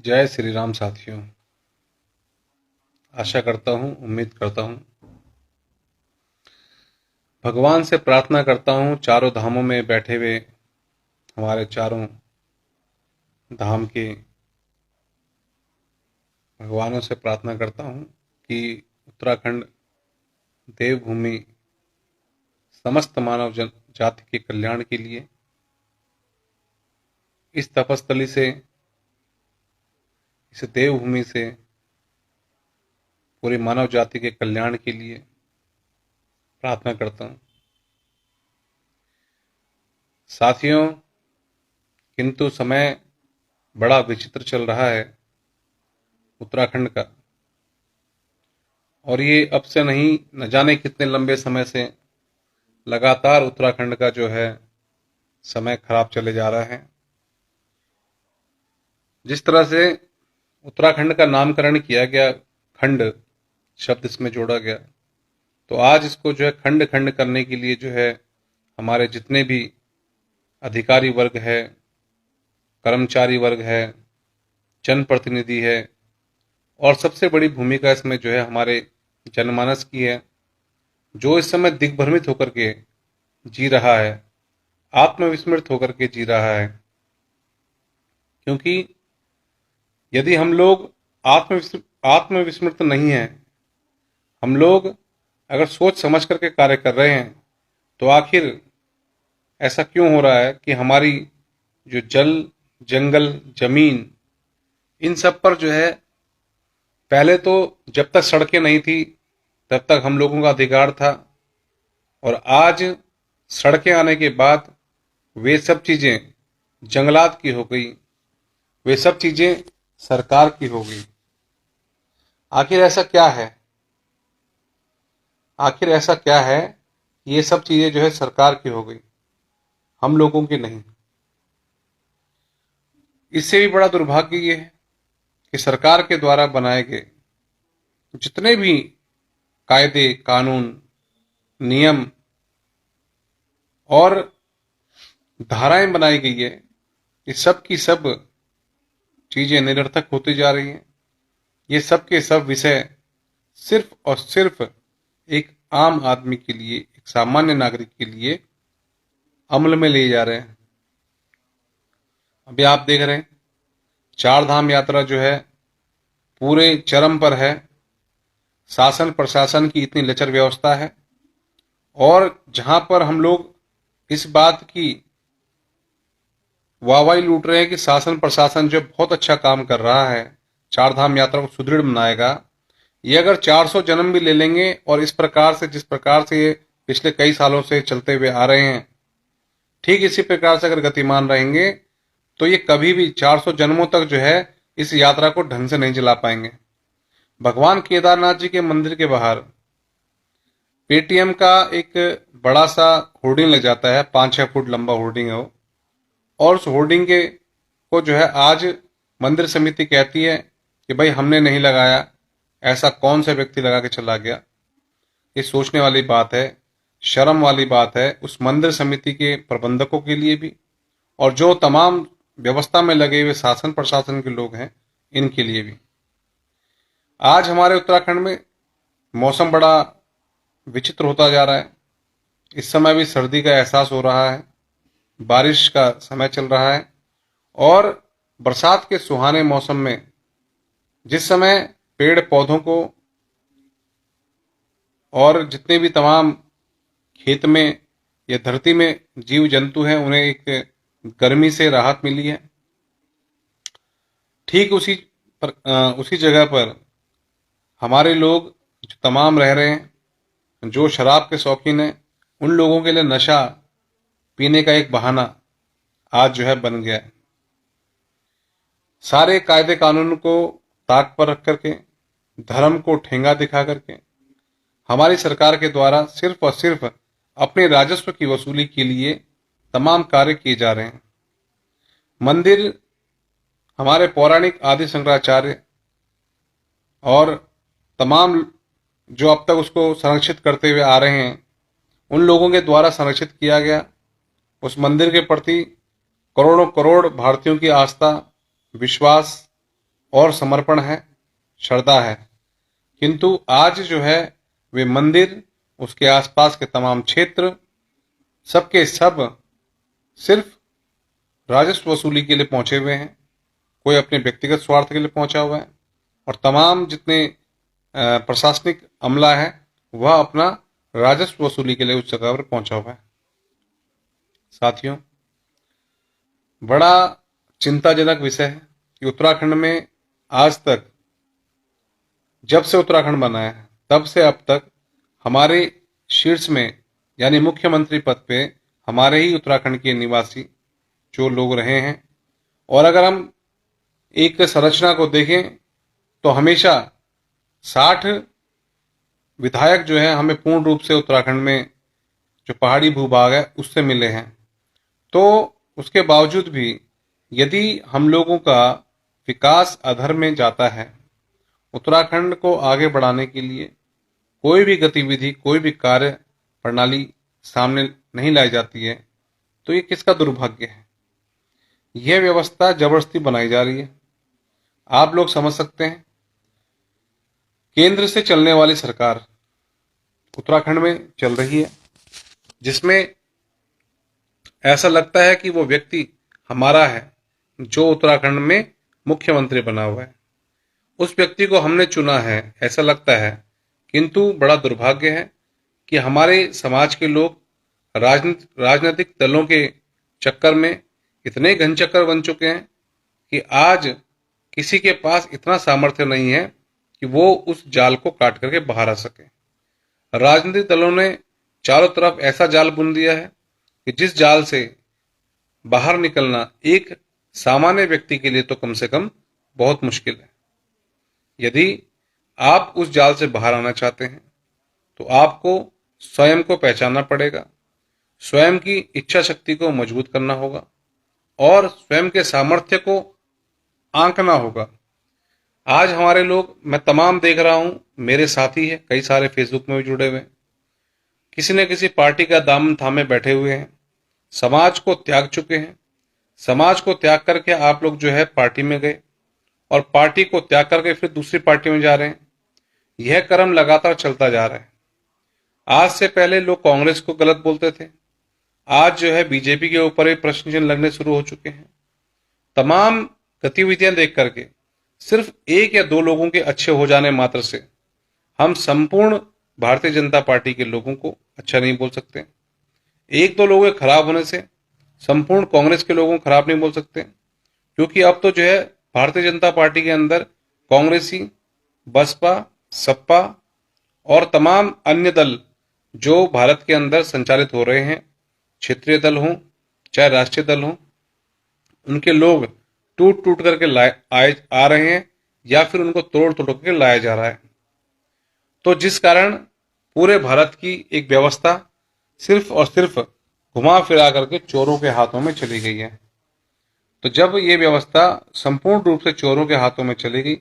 जय श्री राम साथियों। आशा करता हूँ, उम्मीद करता हूँ, भगवान से प्रार्थना करता हूँ, चारों धामों में बैठे हुए हमारे चारों धाम के भगवानों से प्रार्थना करता हूँ कि उत्तराखंड देवभूमि समस्त मानव जाति के कल्याण के लिए, इस तपस्थली से, इस देवभूमि से पूरी मानव जाति के कल्याण के लिए प्रार्थना करता हूँ। साथियों, किंतु समय बड़ा विचित्र चल रहा है उत्तराखंड का, और ये अब से नहीं, न जाने कितने लंबे समय से लगातार उत्तराखंड का जो है समय खराब चले जा रहा है। जिस तरह से उत्तराखंड का नामकरण किया गया, खंड शब्द इसमें जोड़ा गया, तो आज इसको जो है खंड खंड करने के लिए जो है हमारे जितने भी अधिकारी वर्ग है, कर्मचारी वर्ग है, जनप्रतिनिधि है, और सबसे बड़ी भूमिका इसमें जो है हमारे जनमानस की है, जो इस समय दिग्भ्रमित होकर के जी रहा है, आत्मविस्मृत होकर के जी रहा है। क्योंकि यदि हम लोग आत्मविस्मृत नहीं है, हम लोग अगर सोच समझ करके कार्य कर रहे हैं, तो आखिर ऐसा क्यों हो रहा है कि हमारी जो जल, जंगल, जमीन, इन सब पर जो है पहले तो जब तक सड़कें नहीं थी तब तक हम लोगों का अधिकार था, और आज सड़कें आने के बाद वे सब चीजें जंगलात की हो गई, वे सब चीजें सरकार की हो गई। आखिर ऐसा क्या है? आखिर ऐसा क्या है कि ये सब चीजें जो है सरकार की हो गई, हम लोगों की नहीं? इससे भी बड़ा दुर्भाग्य ये है कि सरकार के द्वारा बनाए गए जितने भी कायदे, कानून, नियम और धाराएं बनाई गई है, ये सब की सब चीजें निरर्थक होती जा रही हैं। ये सब के सब विषय सिर्फ और सिर्फ एक आम आदमी के लिए, एक सामान्य नागरिक के लिए अमल में ले जा रहे हैं। अभी आप देख रहे हैं, चार धाम यात्रा जो है पूरे चरम पर है। शासन प्रशासन की इतनी लचर व्यवस्था है, और जहां पर हम लोग इस बात की वाहवाही लूट रहे हैं कि शासन प्रशासन जो बहुत अच्छा काम कर रहा है, चार धाम यात्रा को सुदृढ़ बनाएगा, ये अगर 400 जन्म भी ले लेंगे और इस प्रकार से, जिस प्रकार से ये पिछले कई सालों से चलते हुए आ रहे हैं, ठीक इसी प्रकार से अगर गतिमान रहेंगे, तो ये कभी भी 400 जन्मों तक जो है इस यात्रा को ढंग से नहीं चला पाएंगे। भगवान केदारनाथ जी के मंदिर के बाहर पेटीएम का एक बड़ा सा होर्डिंग लग जाता है, 5-6 फुट लंबा होर्डिंग है वो, और उस होर्डिंग के को जो है आज मंदिर समिति कहती है कि भाई हमने नहीं लगाया, ऐसा कौन सा व्यक्ति लगा के चला गया। ये सोचने वाली बात है, शर्म वाली बात है उस मंदिर समिति के प्रबंधकों के लिए भी, और जो तमाम व्यवस्था में लगे हुए शासन प्रशासन के लोग हैं, इनके लिए भी। आज हमारे उत्तराखंड में मौसम बड़ा विचित्र होता जा रहा है। इस समय भी सर्दी का एहसास हो रहा है, बारिश का समय चल रहा है, और बरसात के सुहाने मौसम में जिस समय पेड़ पौधों को और जितने भी तमाम खेत में या धरती में जीव जंतु हैं, उन्हें एक गर्मी से राहत मिली है, ठीक उसी जगह पर हमारे लोग जो तमाम रह रहे हैं, जो शराब के शौकीन हैं, उन लोगों के लिए नशा पीने का एक बहाना आज जो है बन गया है। सारे कायदे कानून को ताक पर रख करके, धर्म को ठेंगा दिखा करके हमारी सरकार के द्वारा सिर्फ और सिर्फ अपने राजस्व की वसूली के लिए तमाम कार्य किए जा रहे हैं। मंदिर हमारे पौराणिक आदि शंकराचार्य और तमाम जो अब तक उसको संरक्षित करते हुए आ रहे हैं, उन लोगों के द्वारा संरक्षित किया गया। उस मंदिर के प्रति करोड़ों करोड़ भारतीयों की आस्था, विश्वास और समर्पण है, श्रद्धा है। किंतु आज जो है वे मंदिर, उसके आसपास के तमाम क्षेत्र, सबके सब सिर्फ राजस्व वसूली के लिए पहुंचे हुए हैं। कोई अपने व्यक्तिगत स्वार्थ के लिए पहुंचा हुआ है और तमाम जितने प्रशासनिक अमला है वह अपना राजस्व वसूली के लिए उस जगह पर पहुंचा हुआ है। साथियों, बड़ा चिंताजनक विषय है कि उत्तराखंड में आज तक, जब से उत्तराखंड बना है तब से अब तक, हमारे शीर्ष में यानी मुख्यमंत्री पद पे हमारे ही उत्तराखंड के निवासी जो लोग रहे हैं। और अगर हम एक संरचना को देखें तो हमेशा 60 विधायक जो है हमें पूर्ण रूप से उत्तराखंड में जो पहाड़ी भूभाग है उससे मिले हैं। तो उसके बावजूद भी यदि हम लोगों का विकास अधर में जाता है, उत्तराखंड को आगे बढ़ाने के लिए कोई भी गतिविधि, कोई भी कार्य प्रणाली सामने नहीं लाई जाती है, तो ये किसका दुर्भाग्य है। यह व्यवस्था जबरदस्ती बनाई जा रही है। आप लोग समझ सकते हैं, केंद्र से चलने वाली सरकार उत्तराखंड में चल रही है, जिसमें ऐसा लगता है कि वो व्यक्ति हमारा है जो उत्तराखंड में मुख्यमंत्री बना हुआ है, उस व्यक्ति को हमने चुना है, ऐसा लगता है। किंतु बड़ा दुर्भाग्य है कि हमारे समाज के लोग राजनीतिक दलों के चक्कर में इतने घनचक्कर बन चुके हैं कि आज किसी के पास इतना सामर्थ्य नहीं है कि वो उस जाल को काट करके बाहर आ सके। राजनीतिक दलों ने चारों तरफ ऐसा जाल बुन दिया है कि जिस जाल से बाहर निकलना एक सामान्य व्यक्ति के लिए तो कम से कम बहुत मुश्किल है। यदि आप उस जाल से बाहर आना चाहते हैं तो आपको स्वयं को पहचानना पड़ेगा, स्वयं की इच्छा शक्ति को मजबूत करना होगा और स्वयं के सामर्थ्य को आंकना होगा। आज हमारे लोग, मैं तमाम देख रहा हूं, मेरे साथी है, कई सारे फेसबुक में भी जुड़े हुए हैं, किसी न किसी पार्टी का दामन थामे बैठे हुए हैं, समाज को त्याग चुके हैं। समाज को त्याग करके आप लोग जो है पार्टी में गए और पार्टी को त्याग करके फिर दूसरी पार्टी में जा रहे हैं। यह क्रम लगातार चलता जा रहा है। आज से पहले लोग कांग्रेस को गलत बोलते थे, आज जो है बीजेपी के ऊपर भी प्रश्न चिन्ह लगने शुरू हो चुके हैं। तमाम गतिविधियां देख करके सिर्फ एक या दो लोगों के अच्छे हो जाने मात्र से हम संपूर्ण भारतीय जनता पार्टी के लोगों को अच्छा नहीं बोल सकते। एक दो लोगों के खराब होने से संपूर्ण कांग्रेस के लोगों को खराब नहीं बोल सकते, क्योंकि अब तो जो है भारतीय जनता पार्टी के अंदर कांग्रेसी, बसपा, सपा और तमाम अन्य दल जो भारत के अंदर संचालित हो रहे हैं, क्षेत्रीय दल हों चाहे राष्ट्रीय दल हों, उनके लोग टूट टूट करके आ रहे हैं या फिर उनको तोड़ तोड़ करके लाया जा रहा है। तो जिस कारण पूरे भारत की एक व्यवस्था सिर्फ और सिर्फ घुमा फिरा करके चोरों के हाथों में चली गई है। तो जब ये व्यवस्था संपूर्ण रूप से चोरों के हाथों में चली गई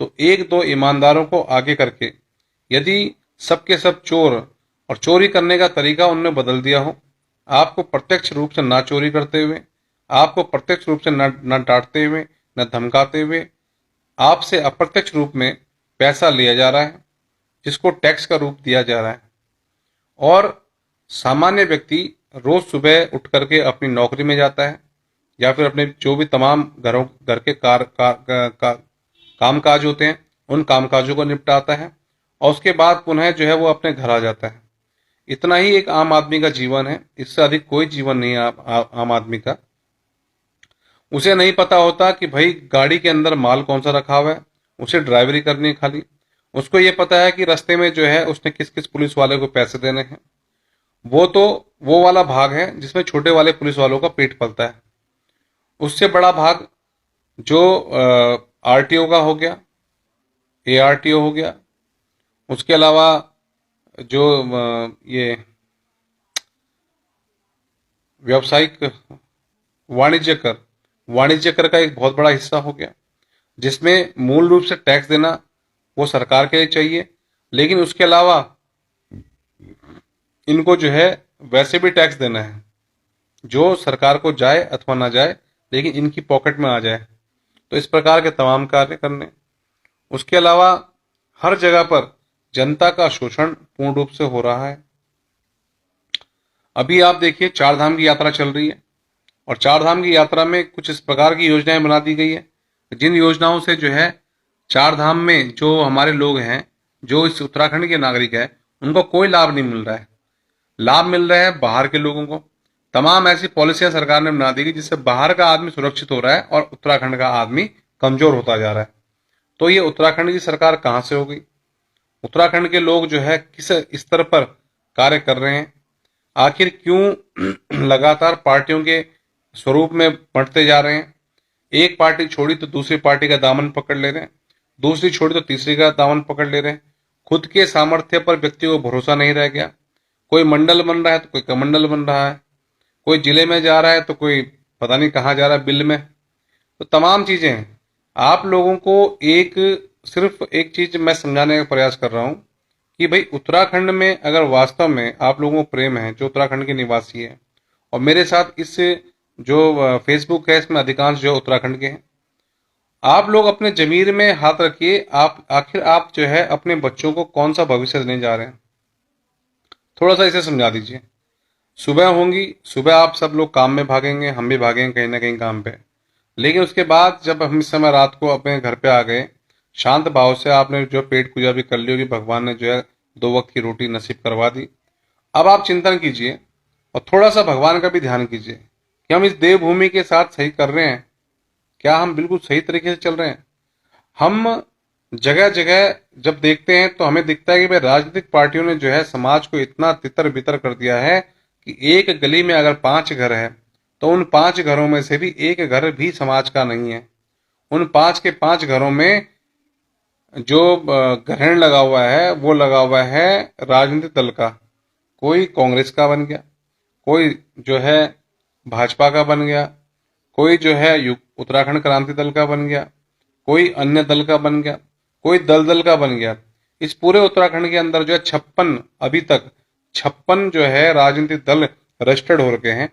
तो एक दो ईमानदारों को आगे करके यदि सबके सब चोर और चोरी करने का तरीका उनने बदल दिया हो, आपको प्रत्यक्ष रूप से ना चोरी करते हुए, आपको प्रत्यक्ष रूप से न डांटते हुए, न धमकाते हुए, आपसे अप्रत्यक्ष रूप में पैसा लिया जा रहा है, जिसको टैक्स का रूप दिया जा रहा है। और सामान्य व्यक्ति रोज सुबह उठ करके अपनी नौकरी में जाता है या फिर अपने जो भी तमाम घर के काम काज होते हैं उन कामकाजों को निपटाता है और उसके बाद पुनः जो है वो अपने घर आ जाता है। इतना ही एक आम आदमी का जीवन है, इससे अधिक कोई जीवन नहीं है आम आदमी का। उसे नहीं पता होता कि भाई गाड़ी के अंदर माल कौन सा रखा हुआ है, उसे ड्राइवरी करनी है खाली। उसको ये पता है कि रास्ते में जो है उसने किस किस पुलिस वाले को पैसे देने हैं। वो तो वो वाला भाग है जिसमें छोटे वाले पुलिस वालों का पेट पलता है। उससे बड़ा भाग जो आरटीओ का हो गया, एआरटीओ हो गया, उसके अलावा जो ये व्यावसायिक वाणिज्य कर का एक बहुत बड़ा हिस्सा हो गया, जिसमें मूल रूप से टैक्स देना वो सरकार के लिए चाहिए, लेकिन उसके अलावा इनको जो है वैसे भी टैक्स देना है जो सरकार को जाए अथवा ना जाए, लेकिन इनकी पॉकेट में आ जाए। तो इस प्रकार के तमाम कार्य करने। उसके अलावा हर जगह पर जनता का शोषण पूर्ण रूप से हो रहा है। अभी आप देखिए, चार धाम की यात्रा चल रही है और चार धाम की यात्रा में कुछ इस प्रकार की योजनाएं बना दी गई है जिन योजनाओं से जो है चार धाम में जो हमारे लोग हैं, जो इस उत्तराखंड के नागरिक हैं, उनको कोई लाभ नहीं मिल रहा है। लाभ मिल रहा है बाहर के लोगों को। तमाम ऐसी पॉलिसियां सरकार ने बना दी कि जिससे बाहर का आदमी सुरक्षित हो रहा है और उत्तराखंड का आदमी कमजोर होता जा रहा है। तो ये उत्तराखंड की सरकार कहां से हो गई? उत्तराखंड के लोग जो है किस स्तर पर कार्य कर रहे हैं? आखिर क्यों लगातार पार्टियों के स्वरूप में बढ़ते जा रहे हैं? एक पार्टी छोड़ी तो दूसरी पार्टी का दामन पकड़ ले रहे हैं, दूसरी छोड़ी तो तीसरी का दामन पकड़ ले रहे हैं। खुद के सामर्थ्य पर व्यक्तियों को भरोसा नहीं रह गया। कोई मंडल बन रहा है तो कोई कमंडल बन रहा है, कोई जिले में जा रहा है तो कोई पता नहीं कहाँ जा रहा है, बिल में। तो तमाम चीजें हैं। आप लोगों को एक सिर्फ एक चीज मैं समझाने का प्रयास कर रहा हूं कि भाई उत्तराखंड में अगर वास्तव में आप लोगों को प्रेम है, जो उत्तराखंड के निवासी है, और मेरे साथ इस जो फेसबुक है इसमें अधिकांश जो उत्तराखंड के हैं, आप लोग अपने जमीर में हाथ रखिए। आप आखिर आप जो है अपने बच्चों को कौन सा भविष्य देने जा रहे हैं? थोड़ा सा इसे समझा दीजिए। सुबह होंगी, सुबह आप सब लोग काम में भागेंगे, हम भी भागेंगे कहीं ना कहीं काम पे। लेकिन उसके बाद जब हम इस समय रात को अपने घर पे आ गए, शांत भाव से आपने जो पेट पूजा भी कर ली होगी, भगवान ने जो है 2 वक्त की रोटी नसीब करवा दी। अब आप चिंतन कीजिए और थोड़ा सा भगवान का भी ध्यान कीजिए कि हम इस देवभूमि के साथ सही कर रहे हैं क्या? हम बिल्कुल सही तरीके से चल रहे हैं? हम जगह जगह जब देखते हैं तो हमें दिखता है कि भाई राजनीतिक पार्टियों ने जो है समाज को इतना तितर बितर कर दिया है कि एक गली में अगर 5 घर है तो उन 5 घरों में से भी एक घर भी समाज का नहीं है। उन 5 के 5 घरों में जो ग्रहण लगा हुआ है वो लगा हुआ है राजनीतिक दल का। कोई कांग्रेस का बन गया, कोई जो है भाजपा का बन गया, कोई जो है उत्तराखंड क्रांति दल का बन गया, कोई अन्य दल का बन गया, कोई दल दल का बन गया। इस पूरे उत्तराखंड के अंदर जो है 56 अभी तक 56 जो है राजनीतिक दल रजिस्टर्ड हो रखे हैं।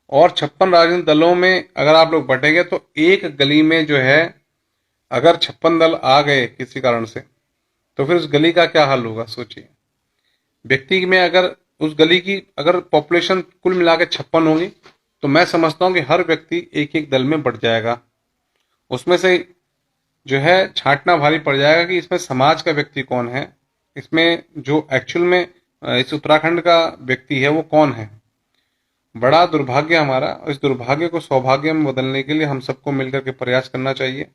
और 56 राजनीतिक दलों में अगर आप लोग बटेंगे तो एक गली में जो है अगर 56 दल आ गए किसी कारण से तो फिर उस गली का क्या हाल होगा? सोचिए। व्यक्ति में अगर उस गली की अगर पॉपुलेशन कुल मिला के 56 होगी तो मैं समझता हूं कि हर व्यक्ति एक एक दल में बढ़ जाएगा। उसमें से जो है छांटना भारी पड़ जाएगा कि इसमें समाज का व्यक्ति कौन है, इसमें जो एक्चुअल में इस उत्तराखंड का व्यक्ति है वो कौन है। बड़ा दुर्भाग्य हमारा, और इस दुर्भाग्य को सौभाग्य में बदलने के लिए हम सबको मिलकर के प्रयास करना चाहिए।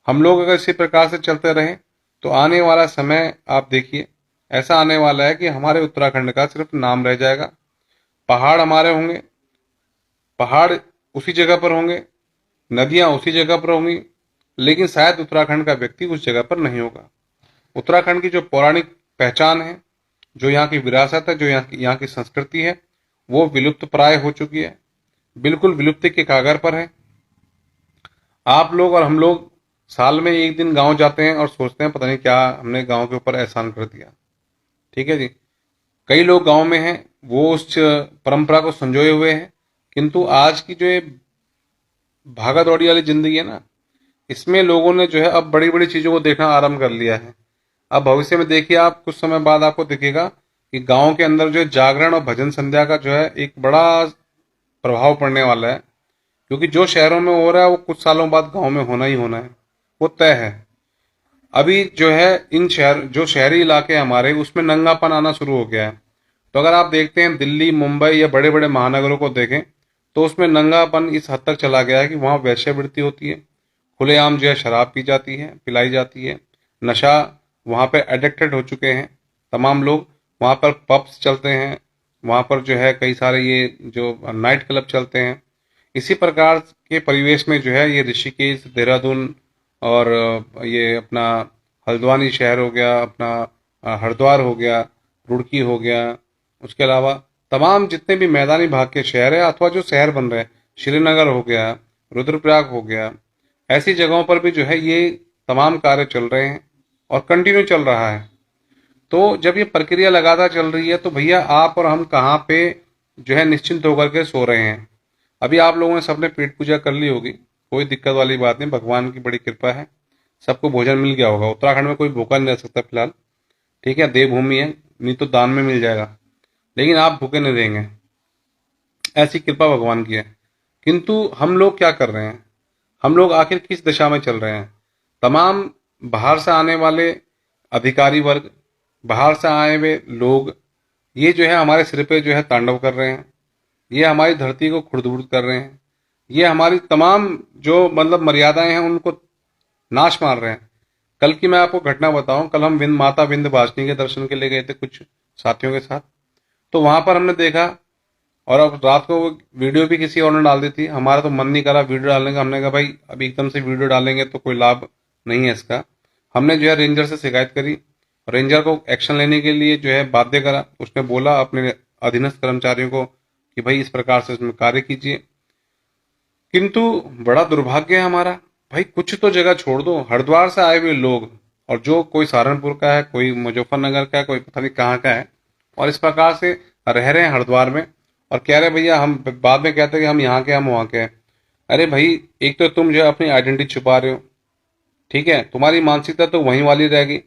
हम लोग अगर इसी प्रकार से चलते रहें तो आने वाला समय आप देखिए ऐसा आने वाला है कि हमारे उत्तराखंड का सिर्फ नाम रह जाएगा। पहाड़ हमारे होंगे, पहाड़ उसी जगह पर होंगे, नदियां उसी जगह पर होंगी, लेकिन शायद उत्तराखंड का व्यक्ति उस जगह पर नहीं होगा। उत्तराखंड की जो पौराणिक पहचान है, जो यहाँ की विरासत है, जो यहाँ की संस्कृति है, वो विलुप्त प्राय हो चुकी है, बिल्कुल विलुप्ति के कागर पर है। आप लोग और हम लोग साल में एक दिन गांव जाते हैं और सोचते हैं पता नहीं क्या हमने गांव के ऊपर एहसान कर दिया। ठीक है जी, कई लोग गांव में हैं, वो उस परंपरा को संजोए हुए हैं, किंतु आज की जो ये भागा दौड़ी वाली जिंदगी है ना, इसमें लोगों ने जो है अब बड़ी बड़ी चीजों को देखना आरंभ कर लिया है। अब भविष्य में देखिए, आप कुछ समय बाद आपको दिखेगा कि गांव के अंदर जो जागरण और भजन संध्या का जो है एक बड़ा प्रभाव पड़ने वाला है, क्योंकि जो शहरों में हो रहा है वो कुछ सालों बाद गांव में होना ही होना है, वो तय है। अभी जो है इन शहर जो शहरी इलाके हमारे उसमें नंगापन आना शुरू हो गया है। तो अगर आप देखते हैं दिल्ली, मुंबई या बड़े बड़े महानगरों को देखें तो उसमें नंगापन इस हद तक चला गया है कि वहाँ वेश्यावृत्ति होती है, खुलेआम जो है शराब पी जाती है, पिलाई जाती है, नशा वहाँ पे एडिक्टेड हो चुके हैं तमाम लोग। वहाँ पर पब्स चलते हैं, वहाँ पर जो है कई सारे ये जो नाइट क्लब चलते हैं। इसी प्रकार के परिवेश में जो है ये ऋषिकेश, देहरादून और ये अपना हल्द्वानी शहर हो गया, अपना हरिद्वार हो गया, रुड़की हो गया, उसके अलावा तमाम जितने भी मैदानी भाग के शहर है अथवा जो शहर बन रहे हैं, श्रीनगर हो गया, रुद्रप्रयाग हो गया, ऐसी जगहों पर भी जो है ये तमाम कार्य चल रहे हैं और कंटिन्यू चल रहा है। तो जब ये प्रक्रिया लगातार चल रही है तो भैया आप और हम कहाँ पे जो है निश्चिंत होकर के सो रहे हैं। अभी आप लोगों ने सबने पेट पूजा कर ली होगी, कोई दिक्कत वाली बात नहीं, भगवान की बड़ी कृपा है, सबको भोजन मिल गया होगा। उत्तराखंड में कोई भूखा नहीं रह सकता फिलहाल, ठीक है, देवभूमि है, नहीं तो दान में मिल जाएगा, लेकिन आप भूखे नहीं रहेंगे, ऐसी कृपा भगवान की है। किंतु हम लोग क्या कर रहे हैं, हम लोग आखिर किस दिशा में चल रहे हैं? तमाम बाहर से आने वाले अधिकारी वर्ग, बाहर से आए हुए लोग, ये जो है हमारे सिर पे जो है तांडव कर रहे हैं, ये हमारी धरती को खुरद-बुरद कर रहे हैं, ये हमारी तमाम जो मतलब मर्यादाएं हैं उनको नाश मार रहे हैं। कल की मैं आपको घटना बताऊं, कल हम माता विंध्यवासिनी के दर्शन के लिए गए थे कुछ साथियों के साथ, तो वहां पर हमने देखा, और अब रात को वो वीडियो भी किसी और ने डाल दी थी, हमारा तो मन नहीं करा वीडियो डालने का, हमने कहा भाई अभी एकदम से वीडियो डालेंगे तो कोई लाभ नहीं है इसका। हमने जो है रेंजर से शिकायत करी, रेंजर को एक्शन लेने के लिए जो है बाध्य करा, उसने बोला अपने अधीनस्थ कर्मचारियों को कि भाई इस प्रकार से इसमें कार्य कीजिए। किंतु बड़ा दुर्भाग्य है हमारा, भाई कुछ तो जगह छोड़ दो। हरिद्वार से आए हुए लोग, और जो कोई सहारनपुर का है, कोई मुजफ्फरनगर का है, कोई पता नहीं कहाँ का है, और इस प्रकार से रह रहे हैं हरिद्वार में, और कह रहे भैया, हम बाद में कहते हैं कि हम यहाँ के, हम वहाँ के हैं। अरे भाई, एक तो तुम जो है अपनी आइडेंटिटी छुपा रहे हो, ठीक है, तुम्हारी मानसिकता तो वहीं वाली रहेगी।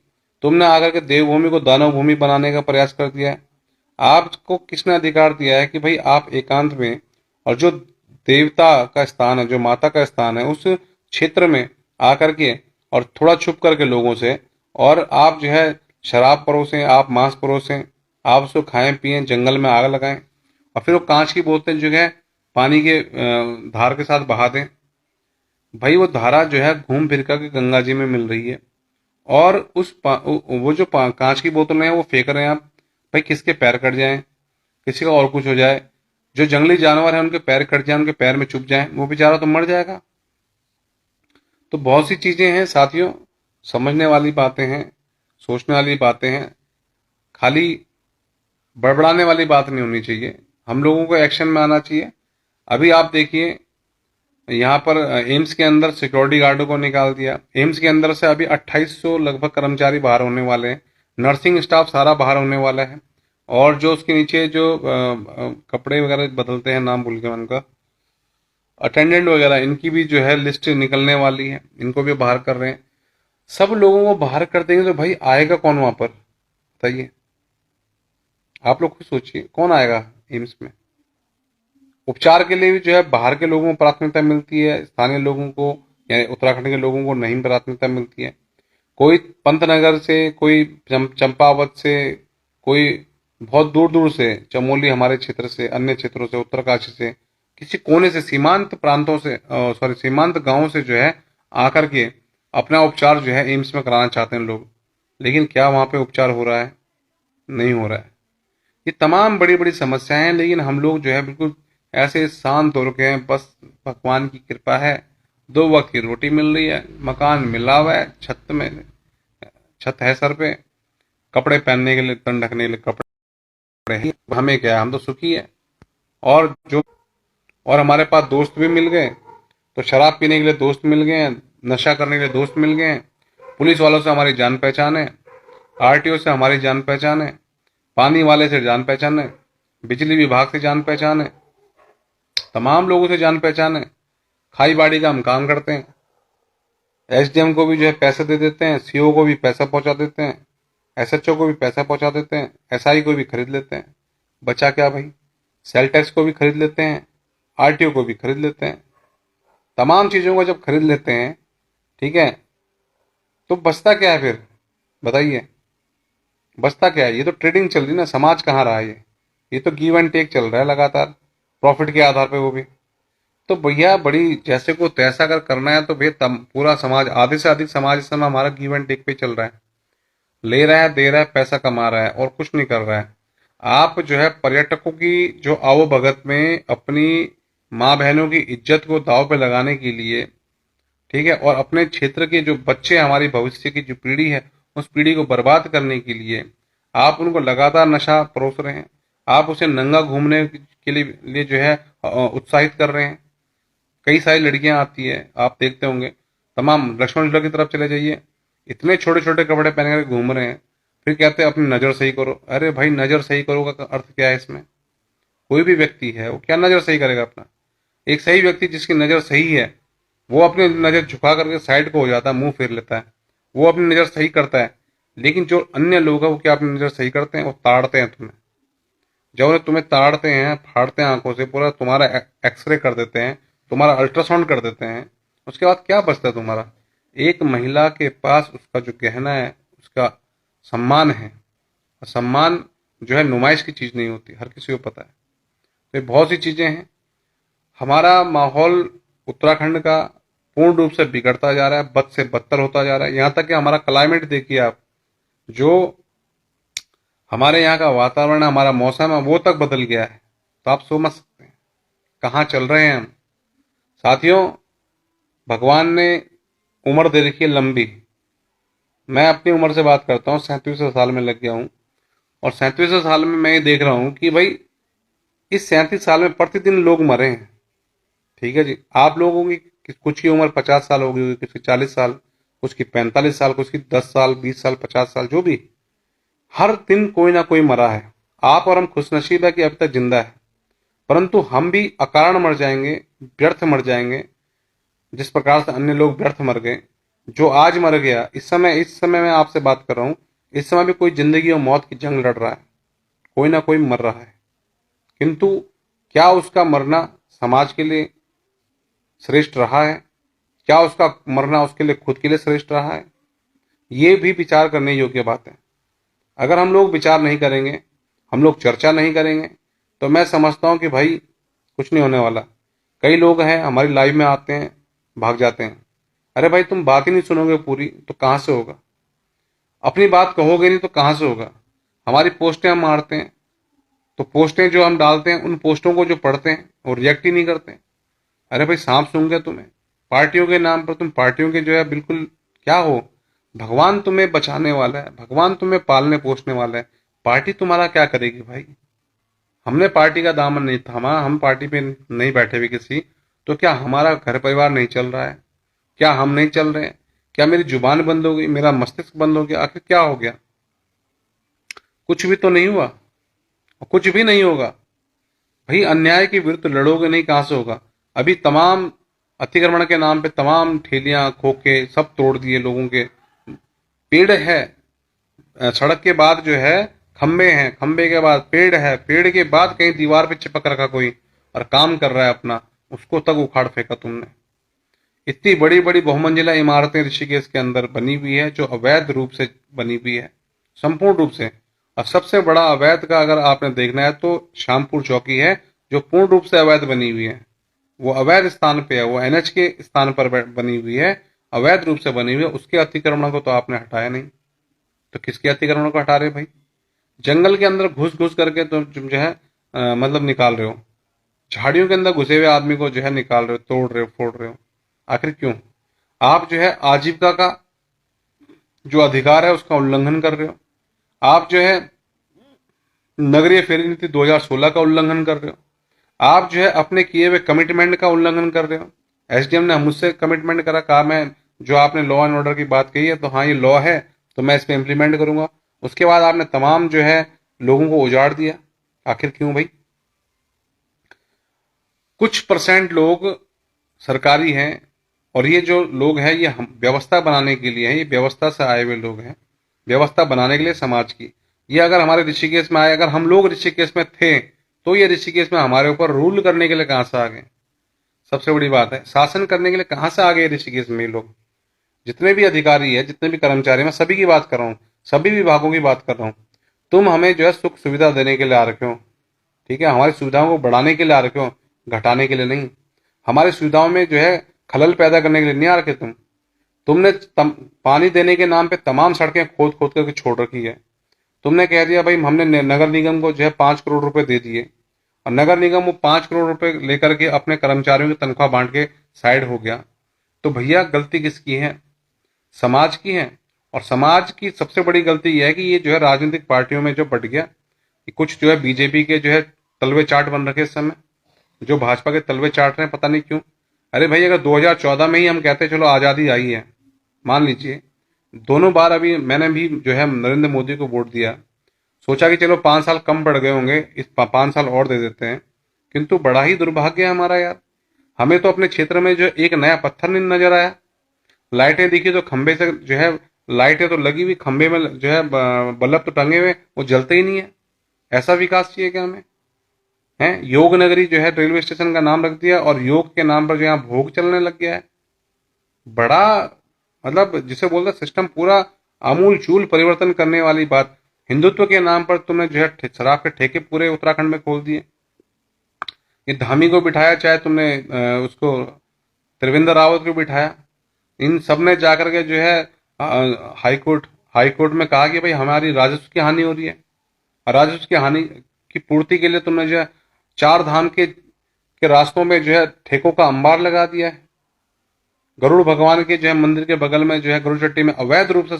तुमने आकर के देवभूमि को दानव भूमि बनाने का प्रयास कर दिया है। आपको किसने अधिकार दिया है कि भाई आप एकांत में, और जो देवता का स्थान है, जो माता का स्थान है, उस क्षेत्र में आकर के और थोड़ा छुप करके लोगों से, और आप जो है शराब परोसें, आप मांस परोसें, आप उसको खाएं पिएं, जंगल में आग लगाएं, और फिर वो कांच की बोतल जो है पानी के धार के साथ बहा दें। भाई वो धारा जो है घूम फिर कर के गंगा जी में मिल रही है, और वो जो कांच की बोतलें हैं वो फेंक रहे हैं आप। भाई किसके पैर कट जाएं, किसी का और कुछ हो जाए, जो जंगली जानवर हैं उनके पैर कट जाए, उनके पैर में चुभ जाए, वो बेचारा तो मर जाएगा। तो बहुत सी चीजें हैं साथियों, समझने वाली बातें हैं, सोचने वाली बातें हैं, खाली बड़बड़ाने वाली बात नहीं होनी चाहिए। हम लोगों को एक्शन में आना चाहिए। अभी आप देखिए, यहाँ पर एम्स के अंदर सिक्योरिटी गार्डों को निकाल दिया। एम्स के अंदर से अभी 2800 लगभग कर्मचारी बाहर होने वाले हैं, नर्सिंग स्टाफ सारा बाहर होने वाला है, और जो उसके नीचे जो कपड़े वगैरह बदलते हैं, नाम भूल गया उनका, अटेंडेंट वगैरह, इनकी भी जो है लिस्ट निकलने वाली है, इनको भी बाहर कर रहे हैं। सब लोगों को बाहर कर देंगे तो भाई आएगा कौन वहां पर, बताइए? आप लोग खुद सोचिए, कौन आएगा एम्स में? उपचार के लिए भी जो है बाहर के लोगों को प्राथमिकता मिलती है, स्थानीय लोगों को, यानी उत्तराखंड के लोगों को नहीं प्राथमिकता मिलती है। कोई पंतनगर से, कोई चंपावत से, कोई बहुत दूर दूर से, चमोली हमारे क्षेत्र से, अन्य क्षेत्रों से, उत्तरकाशी से, किसी कोने से, सीमांत प्रांतों से, सॉरी सीमांत गांवों से जो है आकर के अपना उपचार जो है एम्स में कराना चाहते हैं लोग। लेकिन क्या वहां पे उपचार हो रहा है? नहीं हो रहा है। ये तमाम बड़ी बड़ी समस्याएं हैं, लेकिन हम लोग जो है बिल्कुल ऐसे शांत हो रखे हैं, बस भगवान की कृपा है, 2 वक्त की रोटी मिल रही है, मकान मिला हुआ है, छत है सर पे, कपड़े पहनने के लिए, तन ढकने के लिए कपड़े हैं, हमें क्या है, हम तो सुखी है। और जो, और हमारे पास दोस्त भी मिल गए, तो शराब पीने के लिए दोस्त मिल गए हैं, नशा करने के लिए दोस्त मिल गए हैं, पुलिस वालों से हमारी जान पहचान है, आरटीओ से हमारी जान पहचान है, पानी वाले से जान पहचान है, बिजली विभाग से जान पहचान है, तमाम लोगों से जान पहचान है। खाई बाड़ी का हम काम करते हैं, एसडीएम को भी जो है पैसे दे देते हैं, सीओ को भी पैसा पहुंचा देते हैं, एसएचओ को भी पैसा पहुंचा देते हैं, एसआई को भी खरीद लेते हैं। बचा क्या भाई? सेल टैक्स को भी खरीद लेते हैं, आरटीओ को भी खरीद लेते हैं। तमाम चीजों को जब खरीद लेते हैं, ठीक है, तो बचता क्या है फिर, बताइए? बचता क्या है? ये तो ट्रेडिंग चल रही ना, समाज कहाँ रहा ये तो गिव एंड टेक चल रहा है लगातार, प्रॉफिट के आधार पे वो भी। तो भैया बड़ी जैसे को तैसा अगर करना है तो भैया पूरा समाज, आधे से अधिक समाज इस समय हमारा गिव एंड टेक पे चल रहा है, ले रहा है, दे रहा है, पैसा कमा रहा है, और कुछ नहीं कर रहा है। आप जो है पर्यटकों की जो आवभगत में अपनी माँ बहनों की इज्जत को दांव पे लगाने के लिए, ठीक है, और अपने क्षेत्र के जो बच्चे, हमारी भविष्य की जो पीढ़ी है, उस पीढ़ी को बर्बाद करने के लिए आप उनको लगातार नशा परोस रहे हैं। आप उसे नंगा घूमने के लिए जो है उत्साहित कर रहे हैं। कई सारी लड़कियां आती है, आप देखते होंगे, तमाम लक्ष्मण झूला की तरफ चले जाइए, इतने छोटे छोटे कपड़े पहन कर घूम रहे हैं, फिर कहते हैं अपनी नजर सही करो। अरे भाई, नजर सही करो का अर्थ क्या है इसमें? कोई भी व्यक्ति है वो क्या नजर सही करेगा अपना? एक सही व्यक्ति जिसकी नजर सही है, वो अपनी नज़र झुका करके साइड को हो जाता है, मुंह फेर लेता है, वो अपनी नज़र सही करता है। लेकिन जो अन्य लोग हैं वो क्या अपनी नज़र सही करते हैं? वो ताड़ते हैं तुम्हें। जब उन्हें तुम्हें ताड़ते हैं, फाड़ते हैं आंखों से, पूरा तुम्हारा एक्सरे कर देते हैं, तुम्हारा अल्ट्रासाउंड कर देते हैं, उसके बाद क्या बचता है तुम्हारा? एक महिला के पास उसका जो गहना है, उसका सम्मान है। और सम्मान जो है नुमाइश की चीज़ नहीं होती, हर किसी को पता है। तो ये बहुत सी चीज़ें हैं। हमारा माहौल उत्तराखंड का पूर्ण रूप से बिगड़ता जा रहा है, बद से बदतर होता जा रहा है। यहाँ तक कि हमारा क्लाइमेट देखिए आप, जो हमारे यहाँ का वातावरण है, हमारा मौसम है, वो तक बदल गया है। तो आप समझ सकते हैं कहाँ चल रहे हैं हम। साथियों, भगवान ने उम्र दे रखी है लंबी। मैं अपनी उम्र से बात करता हूँ, 37वें साल में लग गया हूँ। और 37वें साल में मैं ये देख रहा हूँ कि भाई इस 37 साल में प्रतिदिन लोग मरे हैं। ठीक है जी, आप लोगों की कुछ की उम्र 50 साल हो गई होगी, कुछ की 40 साल, कुछ की 45 साल, कुछ की 10 साल, 20 साल, 50 साल, जो भी। हर दिन कोई ना कोई मरा है। आप और हम खुशनसीब है कि अभी तक जिंदा है, परंतु हम भी अकारण मर जाएंगे, व्यर्थ मर जाएंगे, जिस प्रकार से अन्य लोग व्यर्थ मर गए। जो आज मर गया, इस समय मैं आपसे बात कर रहा हूं, इस समय भी कोई जिंदगी और मौत की जंग लड़ रहा है, कोई ना कोई मर रहा है। किंतु क्या उसका मरना समाज के लिए श्रेष्ठ रहा है? क्या उसका मरना उसके लिए खुद के लिए श्रेष्ठ रहा है? ये भी विचार करने योग्य बात है। अगर हम लोग विचार नहीं करेंगे, हम लोग चर्चा नहीं करेंगे, तो मैं समझता हूं कि भाई कुछ नहीं होने वाला। कई लोग हैं हमारी लाइफ में आते हैं, भाग जाते हैं। अरे भाई, तुम बात ही नहीं सुनोगे पूरी तो कहां से होगा? अपनी बात कहोगे नहीं तो कहां से होगा? हमारी पोस्टें हम मारते हैं, तो पोस्टें जो हम डालते हैं, उन पोस्टों को जो पढ़ते हैं वो रिएक्ट ही नहीं करते। अरे भाई, सांप सूंघ गया तुम्हें? पार्टियों के नाम पर तुम पार्टियों के जो है बिल्कुल क्या हो? भगवान तुम्हें बचाने वाला है, भगवान तुम्हें पालने पोसने वाला है। पार्टी तुम्हारा क्या करेगी भाई? हमने पार्टी का दामन नहीं थामा, हम पार्टी पे नहीं बैठे हुए किसी, तो क्या हमारा घर परिवार नहीं चल रहा है? क्या हम नहीं चल रहे हैं? क्या मेरी जुबान बंद हो गई, मेरा मस्तिष्क बंद हो गया? आखिर क्या हो गया? कुछ भी तो नहीं हुआ, और कुछ भी नहीं होगा। भाई, अन्याय के विरुद्ध लड़ोगे नहीं, कहां से होगा? अभी तमाम अतिक्रमण के नाम पे तमाम ठेलियां खोखे सब तोड़ दिए लोगों के। पेड़ है, सड़क के बाद जो है खंबे हैं, खंबे के बाद पेड़ है, पेड़ के बाद कहीं दीवार पे चिपक रखा कोई और काम कर रहा है अपना, उसको तक उखाड़ फेंका तुमने। इतनी बड़ी बड़ी बहुमंजिला इमारतें ऋषिकेश के अंदर बनी हुई है, जो अवैध रूप से बनी हुई है, संपूर्ण रूप से। और सबसे बड़ा अवैध का अगर आपने देखना है तो श्यामपुर चौकी है, जो पूर्ण रूप से अवैध बनी हुई है। वो अवैध स्थान पे है, वो एनएच के स्थान पर बनी हुई है, अवैध रूप से बनी हुई है। उसके अतिक्रमण को तो आपने हटाया नहीं, तो किसके अतिक्रमण को हटा रहे भाई? जंगल के अंदर घुस घुस करके तुम जो है मतलब निकाल रहे हो। झाड़ियों के अंदर घुसे हुए आदमी को जो है निकाल रहे हो, तोड़ रहे हो, फोड़ रहे हो। आखिर क्यों? आप जो है आजीविका का जो अधिकार है उसका उल्लंघन कर रहे हो। आप जो है नगरीय फेरी नीति 2016 का उल्लंघन कर रहे हो। आप जो है अपने किए हुए कमिटमेंट का उल्लंघन कर रहे हो। एसडीएम ने मुझसे कमिटमेंट करा, कहा मैं जो आपने लॉ एंड ऑर्डर की बात कही है, तो हाँ ये लॉ है, तो मैं इस पर इम्प्लीमेंट करूंगा। उसके बाद आपने तमाम जो है लोगों को उजाड़ दिया। आखिर क्यों भाई? कुछ परसेंट लोग सरकारी हैं, और ये जो लोग हैं ये हम व्यवस्था बनाने के लिए हैं, ये व्यवस्था से आए हुए लोग हैं, व्यवस्था बनाने के लिए समाज की। ये अगर हमारे ऋषिकेश में आए, अगर हम लोग ऋषिकेश में थे, तो ये ऋषिकेश में हमारे ऊपर रूल करने के लिए कहां से आ गए? सबसे बड़ी बात है, शासन करने के लिए कहां से आ गए ऋषिकेश में ये लोग? जितने भी अधिकारी है, जितने भी कर्मचारी, मैं सभी की बात कर रहा हूँ, सभी विभागों की बात कर रहा हूँ। तुम हमें जो है सुख सुविधा देने के लिए आ रखे हो, ठीक है, हमारी सुविधाओं को बढ़ाने के लिए आ रखे हो, घटाने के लिए नहीं। हमारी सुविधाओं में जो है खलल पैदा करने के लिए नहीं आ रखे तुमने पानी देने के नाम पे तमाम सड़कें खोद खोद करके छोड़ रखी है। तुमने कह दिया भाई हमने नगर निगम को जो है 5 करोड़ रुपए दे दिए, और नगर निगम वो 5 करोड़ रुपए लेकर के अपने कर्मचारियों की तनख्वाह बांट के साइड हो गया। तो भैया गलती किसकी है? समाज की है। और समाज की सबसे बड़ी गलती यह है कि ये जो है राजनीतिक पार्टियों में जो बट गया, कि कुछ जो है बीजेपी के जो है तलवे चाट बन रखे इस समय, जो भाजपा के तलवे चाट रहे हैं, पता नहीं क्यों। अरे भाई, अगर 2014 में ही हम कहते चलो आजादी आई है, मान लीजिए, दोनों बार अभी मैंने भी जो है नरेंद्र मोदी को वोट दिया, सोचा कि चलो 5 साल कम पड़ गए होंगे, इस 5 साल और दे देते हैं। किंतु बड़ा ही दुर्भाग्य है हमारा यार। हमें तो अपने क्षेत्र में जो एक नया पत्थर नहीं नजर आया। लाइटें दिखी तो खंबे से जो है, लाइटें तो लगी हुई, खंबे में जो है बल्ब तो टंगे हुए, वो जलते ही नहीं है। ऐसा विकास चाहिए क्या हमें? है योग नगरी जो है रेलवे स्टेशन का नाम रख दिया, और योग के नाम पर जो यहाँ भोग चलने लग गया है। बड़ा मतलब जिसे बोलते सिस्टम पूरा आमूल चूल परिवर्तन करने वाली बात। हिंदुत्व के नाम पर तुमने जो है शराब के ठेके पूरे उत्तराखंड में खोल दिए। ये धामी को बिठाया, चाहे तुमने उसको त्रिवेंद्र रावत को बिठाया, इन सब ने जाकर के जो है हाई कोर्ट में कहा कि भाई हमारी राजस्व की हानि हो रही है। राजस्व की हानि की पूर्ति के लिए तुमने जो है चार धाम के रास्तों में जो है ठेकों का अंबार लगा दिया है। गरुड़ भगवान के जो है मंदिर के बगल में जो है गरुड़ चट्टी में अवैध रूप से,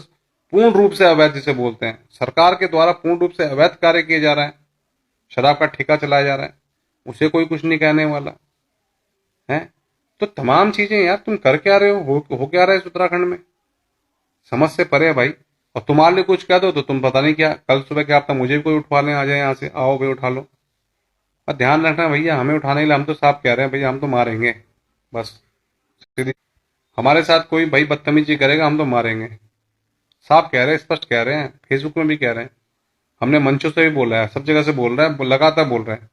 पूर्ण रूप से अवैध जिसे बोलते हैं, सरकार के द्वारा पूर्ण रूप से अवैध कार्य किए जा रहे हैं। शराब का ठेका चलाया जा रहा है, उसे कोई कुछ नहीं कहने वाला है। तो तमाम चीजें यार तुम कर क्या रहे हो क्या रहा है इस उत्तराखंड में? समझ से परे है भाई। और तुम्हारे लिए कुछ कह दो तो तुम पता नहीं क्या, कल सुबह क्या आपका मुझे भी कोई उठवा ले, आ जाए यहाँ से, आओ भाई उठा लो। और ध्यान रखना भैया, हमें उठाने के लिए हम तो साफ कह रहे हैं भैया, हम तो मारेंगे बस। सीधी हमारे साथ कोई भाई बदतमीजी करेगा हम तो मारेंगे। साफ कह रहे हैं, स्पष्ट कह रहे हैं, फेसबुक में भी कह रहे हैं, हमने मंचों से भी बोला है, सब जगह से बोल रहा है, लगातार बोल रहे हैं।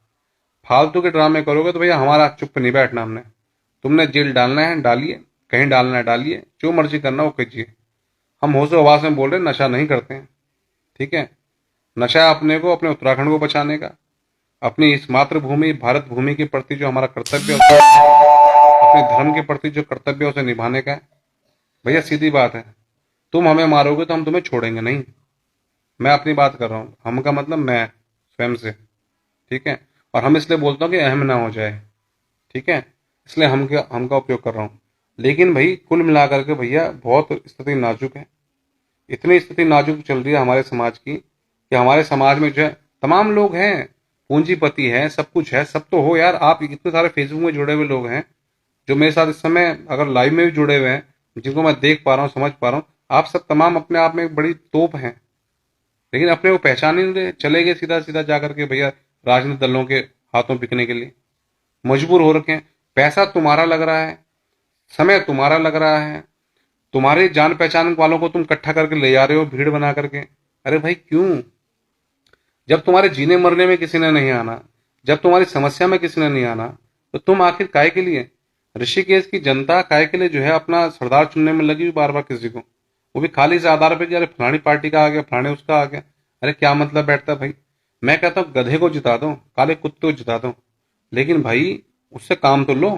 फालतू के ड्रामे करोगे तो भैया हमारा चुप नहीं बैठना हमने। तुमने जेल डालना है डालिए, कहीं डालना है डालिए, जो मर्जी करना वो कीजिए। हम होशो आवाज में बोल रहे हैं, नशा नहीं करते हैं, ठीक है? नशा है अपने को, अपने उत्तराखंड को बचाने का, अपनी इस मातृभूमि भारत भूमि के प्रति जो हमारा कर्तव्य है, अपने धर्म के प्रति जो कर्तव्य है उसे निभाने का है। भैया सीधी बात है, तुम हमें मारोगे तो हम तुम्हें छोड़ेंगे नहीं। मैं अपनी बात कर रहा हूँ, हम का मतलब मैं स्वयं से, ठीक है? और हम इसलिए बोलता हूँ कि अहम ना हो जाए, ठीक है? इसलिए हम का उपयोग कर रहा हूँ। लेकिन भाई कुल मिलाकर के भैया बहुत स्थिति नाजुक है। इतनी स्थिति नाजुक चल रही है हमारे समाज की कि हमारे समाज में जो है तमाम लोग हैं, पूंजीपति हैं, सब कुछ है, सब तो हो यार। आप इतने सारे फेसबुक में जुड़े हुए लोग हैं जो मेरे साथ इस समय अगर लाइव में भी जुड़े हुए हैं, जिनको मैं देख पा रहा हूँ, समझ पा रहा हूँ, आप सब तमाम अपने आप में एक बड़ी तोप हैं। लेकिन अपने को पहचान ही नहीं रहे, चले गए सीधा सीधा जाकर के भैया राजनीतिक दलों के हाथों बिकने के लिए। मजबूर हो रखे हैं। पैसा तुम्हारा लग रहा है, समय तुम्हारा लग रहा है, तुम्हारे जान पहचान वालों को तुम इकट्ठा करके ले जा रहे हो भीड़ बना करके। अरे भाई क्यों? जब तुम्हारे जीने मरने में किसी ने नहीं आना, जब तुम्हारी समस्या में किसी ने नहीं आना, तो तुम आखिर काय के लिए? ऋषिकेश की जनता काय के लिए जो है अपना सरदार चुनने में लगी हुई बार बार किसी को, वो भी खाली इस आधार पर कि अरे फलानी पार्टी का आ गया, फलाने उसका आ गया। अरे क्या मतलब बैठता भाई? मैं कहता हूँ गधे को जिता दो, काले कुत्ते को जिता दो, लेकिन भाई उससे काम तो लो।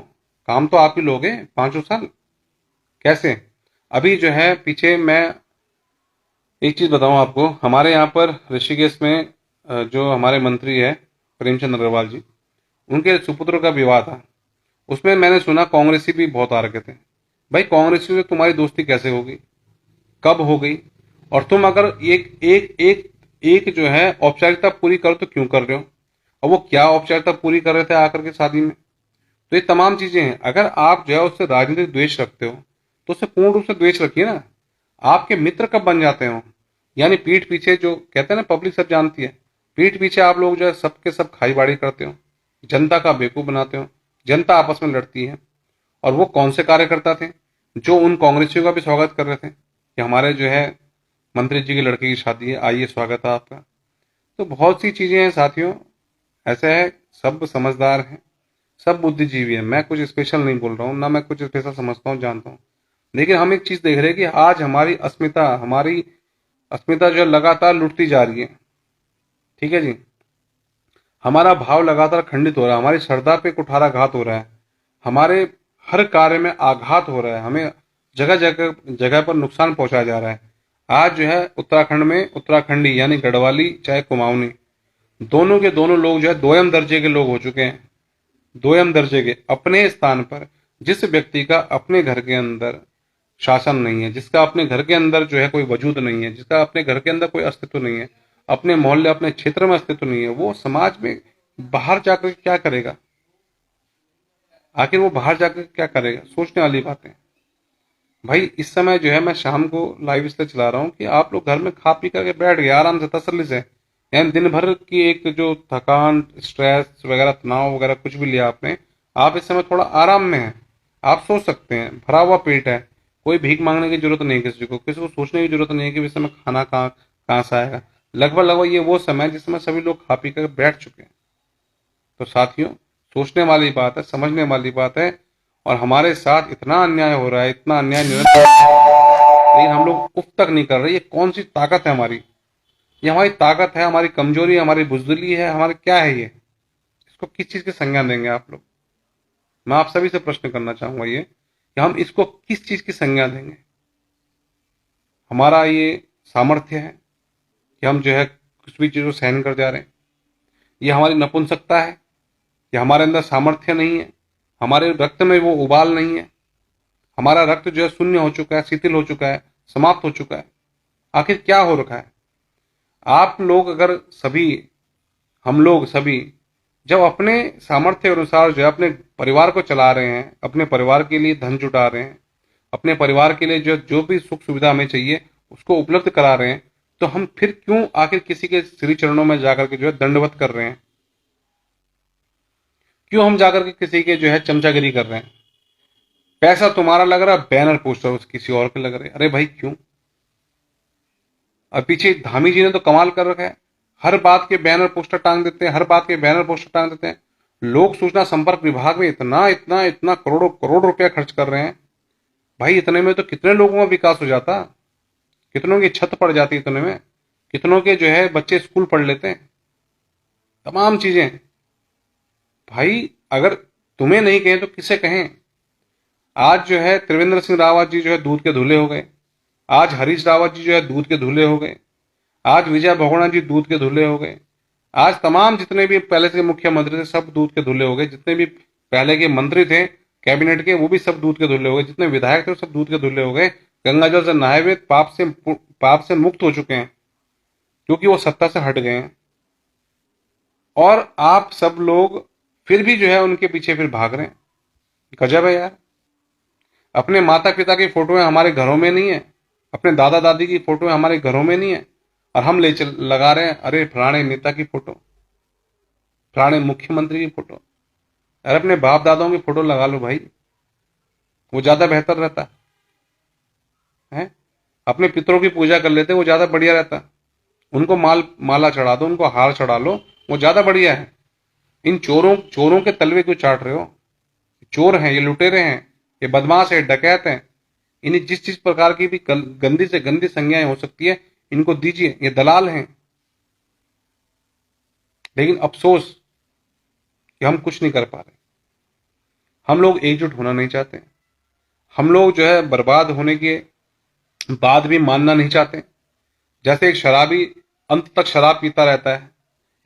काम तो आप ही लोगे 5 साल। कैसे? अभी जो है पीछे मैं एक चीज बताऊं आपको, हमारे यहाँ पर ऋषिकेश में जो हमारे मंत्री है प्रेमचंद अग्रवाल जी, उनके सुपुत्र का विवाह था। उसमें मैंने सुना कांग्रेसी भी बहुत आ रखे थे। भाई कांग्रेसी से तुम्हारी दोस्ती कैसे होगी, कब हो गई? और तुम अगर एक एक एक एक जो है औपचारिकता पूरी करो तो क्यों कर रहे हो? और वो क्या औपचारिकता पूरी कर रहे थे आकर के शादी में? तो ये तमाम चीजें हैं। अगर आप जो है उससे राजनीतिक द्वेष रखते हो तो उससे पूर्ण रूप से द्वेष रखिए ना। आपके मित्र कब बन जाते हो? यानी पीठ पीछे, जो कहते हैं ना पब्लिक सब जानती है, पीठ पीछे आप लोग जो है सबके सब खाईबाड़ी करते हो, जनता का बेवकूफ बनाते हो, जनता आपस में लड़ती है। और वो कौन से कार्यकर्ता थे जो उन कांग्रेसियों का भी स्वागत कर रहे थे कि हमारे जो है मंत्री जी के लड़के की शादी है, आइए स्वागत है आपका। तो बहुत सी चीजें हैं साथियों, ऐसे है, सब समझदार हैं, सब बुद्धिजीवी है। मैं कुछ स्पेशल नहीं बोल रहा हूँ, ना मैं कुछ स्पेशल समझता हूँ, जानता हूँ। लेकिन हम एक चीज देख रहे हैं कि आज हमारी अस्मिता जो है लगातार लुटती जा रही है, ठीक है जी। हमारा भाव लगातार खंडित हो रहा है, हमारी श्रद्धा पे कुठाराघात हो रहा है, हमारे हर कार्य में आघात हो रहा है, हमें जगह जगह जगह पर नुकसान पहुंचाया जा रहा है। आज जो है उत्तराखंड में उत्तराखंडी यानी गढ़वाली चाहे कुमाऊनी, दोनों के दोनों लोग जो है दोयम दर्जे के लोग हो चुके हैं। दोयम दर्जे के अपने स्थान पर, जिस व्यक्ति का अपने घर के अंदर शासन नहीं है, जिसका अपने घर के अंदर जो है कोई वजूद नहीं है, जिसका अपने घर के अंदर कोई अस्तित्व नहीं है, अपने मोहल्ले अपने क्षेत्र में अस्तित्व नहीं है, वो समाज में बाहर जाकर क्या करेगा? आखिर वो बाहर जाकर क्या करेगा? सोचने वाली बात है भाई। इस समय जो है मैं शाम को लाइव इसलिए चला रहा हूँ कि आप लोग घर में खा पी करके बैठ गए आराम से तसल्ली से, यानी दिन भर की एक जो थकान, स्ट्रेस वगैरह, तनाव वगैरह कुछ भी लिया आपने, आप इस समय थोड़ा आराम में हैं, आप सोच सकते हैं, भरा हुआ पेट है, कोई भीख मांगने की जरूरत नहीं है, किसी को सोचने की जरूरत नहीं है कि इस समय खाना कहाँ कहाँ से आएगा। लगभग लगभग ये वो समय है जिस समय सभी लोग खा पी कर बैठ चुके हैं। तो साथियों, सोचने वाली बात है, समझने वाली बात है। और हमारे साथ इतना अन्याय हो रहा है, इतना अन्याय निरंतर, लेकिन हम लोग उफ तक नहीं कर रहे। ये कौन सी ताकत है हमारी? ये हमारी ताकत है, हमारी कमजोरी है, हमारी बुजदिली है, हमारे क्या है ये? इसको किस चीज के संज्ञान देंगे आप लोग? मैं आप सभी से प्रश्न करना चाहूंगा ये कि हम इसको किस चीज की संज्ञा देंगे? हमारा ये सामर्थ्य है कि हम जो है कुछ भी चीजों सहन कर जा रहे हैं? ये हमारी नपुंसकता है? ये हमारे अंदर सामर्थ्य नहीं है? हमारे रक्त में वो उबाल नहीं है? हमारा रक्त जो है शून्य हो चुका है, शिथिल हो चुका है, समाप्त हो चुका है? आखिर क्या हो रखा है? आप लोग अगर सभी, हम लोग सभी जब अपने सामर्थ्य के अनुसार जो है अपने परिवार को चला रहे हैं, अपने परिवार के लिए धन जुटा रहे हैं, अपने परिवार के लिए जो जो भी सुख सुविधा हमें चाहिए उसको उपलब्ध करा रहे हैं, तो हम फिर क्यों आखिर किसी के श्री चरणों में जाकर के जो है दंडवत कर रहे हैं? क्यों हम जाकर के किसी के जो है चमचागिरी कर रहे हैं? पैसा तुम्हारा लग रहा है, बैनर पोस्टर किसी और के लग रहे हैं। अरे भाई क्यों? और पीछे धामी जी ने तो कमाल कर रखा है, हर बात के बैनर पोस्टर टांग देते हैं, हर बात के बैनर पोस्टर टांग देते हैं। लोक सूचना संपर्क विभाग में इतना इतना इतना करोड़ों करोड़ रुपया खर्च कर रहे हैं। भाई इतने में तो कितने लोगों का विकास हो जाता, कितनों की छत पड़ जाती, इतने में कितनों के जो है बच्चे स्कूल पढ़ लेते हैं, तमाम चीजें। भाई अगर तुम्हें नहीं कहें तो किसे कहें? आज जो है त्रिवेंद्र सिंह रावत जी जो है दूध के धुले हो गए, आज हरीश रावत जी जो है दूध के धुले हो गए, आज विजय बहुगुणा जी दूध के धुले हो गए, आज तमाम जितने भी पहले से मुख्यमंत्री थे सब दूध के धुले हो गए, जितने भी पहले के मंत्री थे कैबिनेट के वो भी सब दूध के धुले हो गए, जितने विधायक थे वो सब दूध के धुले हो गए। गंगा जल से नहाए हुए पाप से मुक्त हो चुके हैं क्योंकि वो सत्ता से हट गए हैं। और आप सब लोग फिर भी जो है उनके पीछे फिर भाग रहे हैं। गजब है यार। अपने माता पिता की फोटोएं हमारे घरों में नहीं है, अपने दादा दादी की फोटोएं हमारे घरों में नहीं है, और हम ले चल लगा रहे हैं अरे फलाने नेता की फोटो, फलाने मुख्यमंत्री की फोटो। अरे अपने बाप दादाओं की फोटो लगा लो भाई, वो ज्यादा बेहतर रहता है। अपने पितरों की पूजा कर लेते, वो ज्यादा बढ़िया रहता। उनको माला चढ़ा दो, उनको हार चढ़ा लो, वो ज्यादा बढ़िया है। इन चोरों चोरों के तलवे क्यों चाट रहे हो? चोर हैं ये, लुटेरे हैं ये, बदमाश है, डकैत हैं। इन्हें जिस जिस प्रकार की भी गंदी से गंदी संज्ञाएं हो सकती है इनको दीजिए, ये दलाल हैं। लेकिन अफसोस कि हम कुछ नहीं कर पा रहे। हम लोग एकजुट होना नहीं चाहते, हम लोग जो है बर्बाद होने के बाद भी मानना नहीं चाहते। जैसे एक शराबी अंत तक शराब पीता रहता है,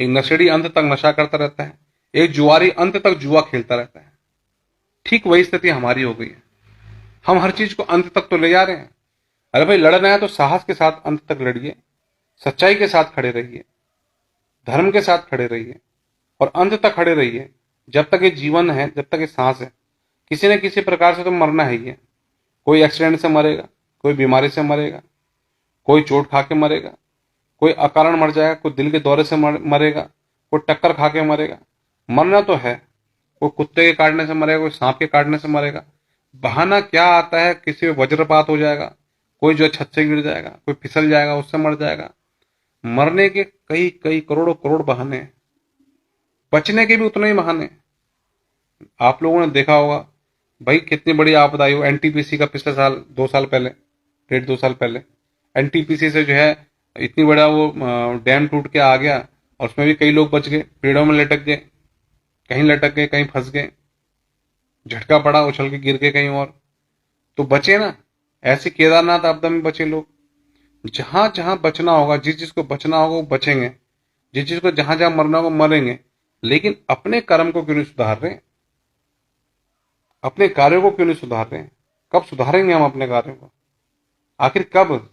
एक नशेड़ी अंत तक नशा करता रहता है, एक जुआरी अंत तक जुआ खेलता रहता है, ठीक वही स्थिति हमारी हो गई है। हम हर चीज को अंत तक तो ले जा रहे हैं। अरे भाई लड़ना है तो साहस के साथ अंत तक लड़िए, सच्चाई के साथ खड़े रहिए, धर्म के साथ खड़े रहिए और अंत तक खड़े रहिए। जब तक ये जीवन है, जब तक ये सांस है, किसी न किसी प्रकार से तो मरना है ही है। कोई एक्सीडेंट से मरेगा, कोई बीमारी से मरेगा, कोई चोट खा के मरेगा, कोई अकारण मर जाएगा, कोई दिल के दौरे से मरेगा, कोई टक्कर खा के मरेगा। मरना तो है, कोई कुत्ते के काटने से मरेगा, कोई सांप के काटने से मरेगा। बहाना क्या आता है, किसी में वज्रपात हो जाएगा, कोई जो छत से गिर जाएगा, कोई फिसल जाएगा उससे मर जाएगा। मरने के कई कई करोड़ों करोड़ बहाने हैं, बचने के भी उतने ही बहाने हैं। आप लोगों ने देखा होगा भाई कितनी बड़ी आपदा आई हो एनटीपीसी का पिछले साल, 2 साल पहले, 1.5 2 साल पहले। एनटीपीसी से जो है इतनी बड़ा वो डैम टूट के आ गया और उसमें भी कई लोग बच गए, पेड़ों में लटक गए, कहीं लटक गए, कहीं फंस गए, झटका पड़ा, उछल के गिर गए कहीं और, तो बचे ना। ऐसे केदारनाथ आपदा में बचे लोग। जहां जहां बचना होगा, जिस जिसको बचना होगा वो बचेंगे, जिस चीज को जहां जहां मरना होगा मरेंगे। लेकिन अपने कर्म को क्यों नहीं सुधार रहे? अपने कार्यों को क्यों नहीं सुधार रहे? कब सुधारेंगे हम अपने कार्यों को? आखिर कब?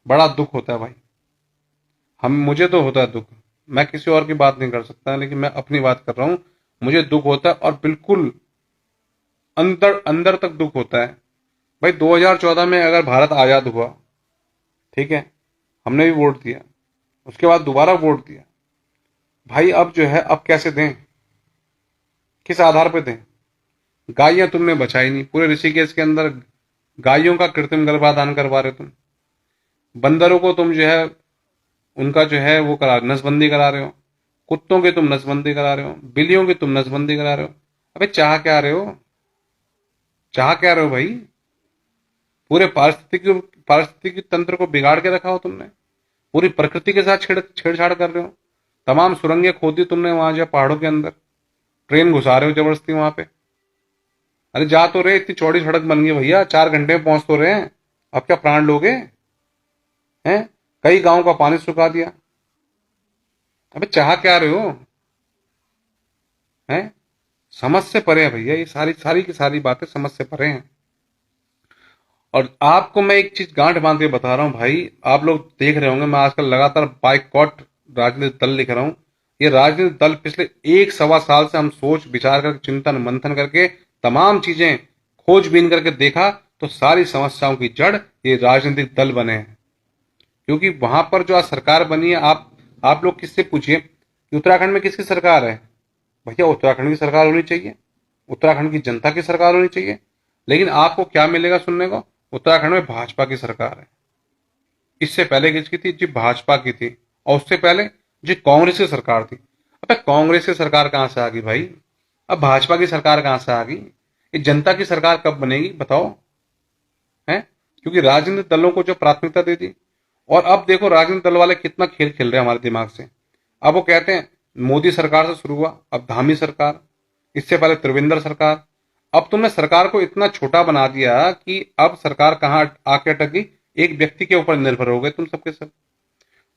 बड़ा दुख होता है भाई। मुझे तो होता है दुख, मैं किसी और की बात नहीं कर सकता, लेकिन मैं अपनी बात कर रहा हूं। मुझे दुख होता है और बिल्कुल अंदर अंदर तक दुख होता है। भाई 2014 में अगर भारत आजाद हुआ, ठीक है, हमने भी वोट दिया, उसके बाद दोबारा वोट दिया, भाई अब जो है अब कैसे दें? किस आधार पे थे? गायें तुमने बचाई नहीं, पूरे ऋषिकेश के अंदर गायों का कृत्रिम गर्भाधान करवा रहे तुम। बंदरों को तुम जो है उनका जो है वो करा नसबंदी करा रहे हो। कुत्तों की तुम नसबंदी करा रहे हो, बिल्लियों की तुम नसबंदी करा रहे हो। अबे चाह क्या रहे हो? चाह क्या रहे हो भाई? पूरे पारिस्थितिकी तंत्र को बिगाड़ के रखा हो तुमने। पूरी प्रकृति के साथ छेड़छाड़ कर रहे हो। तमाम सुरंगें खोदी तुमने वहां जो पहाड़ों के अंदर, ट्रेन घुसा रहे हो जबरदस्ती वहां पे। अरे जा तो रहे, इतनी चौड़ी सड़क बन गई भैया, 4 घंटे में पहुंच तो रहे हैं। अब क्या प्राण लोगे? हैं? कई गांव का पानी सुखा दिया। अबे चाह क्या रहे हो? हैं? समझ से परे है भैया, ये सारी सारी की सारी बातें समझ से परे हैं। और आपको मैं एक चीज गांठ बांध के बता रहा हूं भाई, आप लोग देख रहे होंगे मैं आजकल लगातार बाइकॉट राजनीतिक दल लिख रहा हूं। ये राजनीतिक दल पिछले 1 सवा साल से हम सोच विचार करके चिंतन मंथन करके तमाम चीजें खोजबीन करके देखा तो सारी समस्याओं की जड़ ये राजनीतिक दल बने हैं। क्योंकि वहां पर जो आज सरकार बनी है, आप लोग किससे पूछिए कि उत्तराखंड में किसकी सरकार है? भैया उत्तराखंड की सरकार होनी चाहिए, उत्तराखंड की जनता की सरकार होनी चाहिए। लेकिन आपको क्या मिलेगा सुनने को? उत्तराखंड में भाजपा की सरकार है। इससे पहले किसकी थी? जी भाजपा की थी। और उससे पहले जी कांग्रेस की सरकार थी। अबे कांग्रेस की सरकार कहां से आ गई भाई? अब भाजपा की सरकार कहां से आ गई? ये जनता की सरकार कब बनेगी बताओ? है? क्योंकि राजनीतिक दलों को जो प्राथमिकता दे दी। और अब देखो राजनीतिक दल वाले कितना खेल खेल रहे हैं हमारे दिमाग से। अब वो कहते हैं मोदी सरकार से शुरू हुआ, अब धामी सरकार, इससे पहले त्रिवेंद्र सरकार। अब तुमने सरकार को इतना छोटा बना दिया कि अब सरकार कहां आके अटक गई? एक व्यक्ति के ऊपर निर्भर हो गए तुम सबके सब।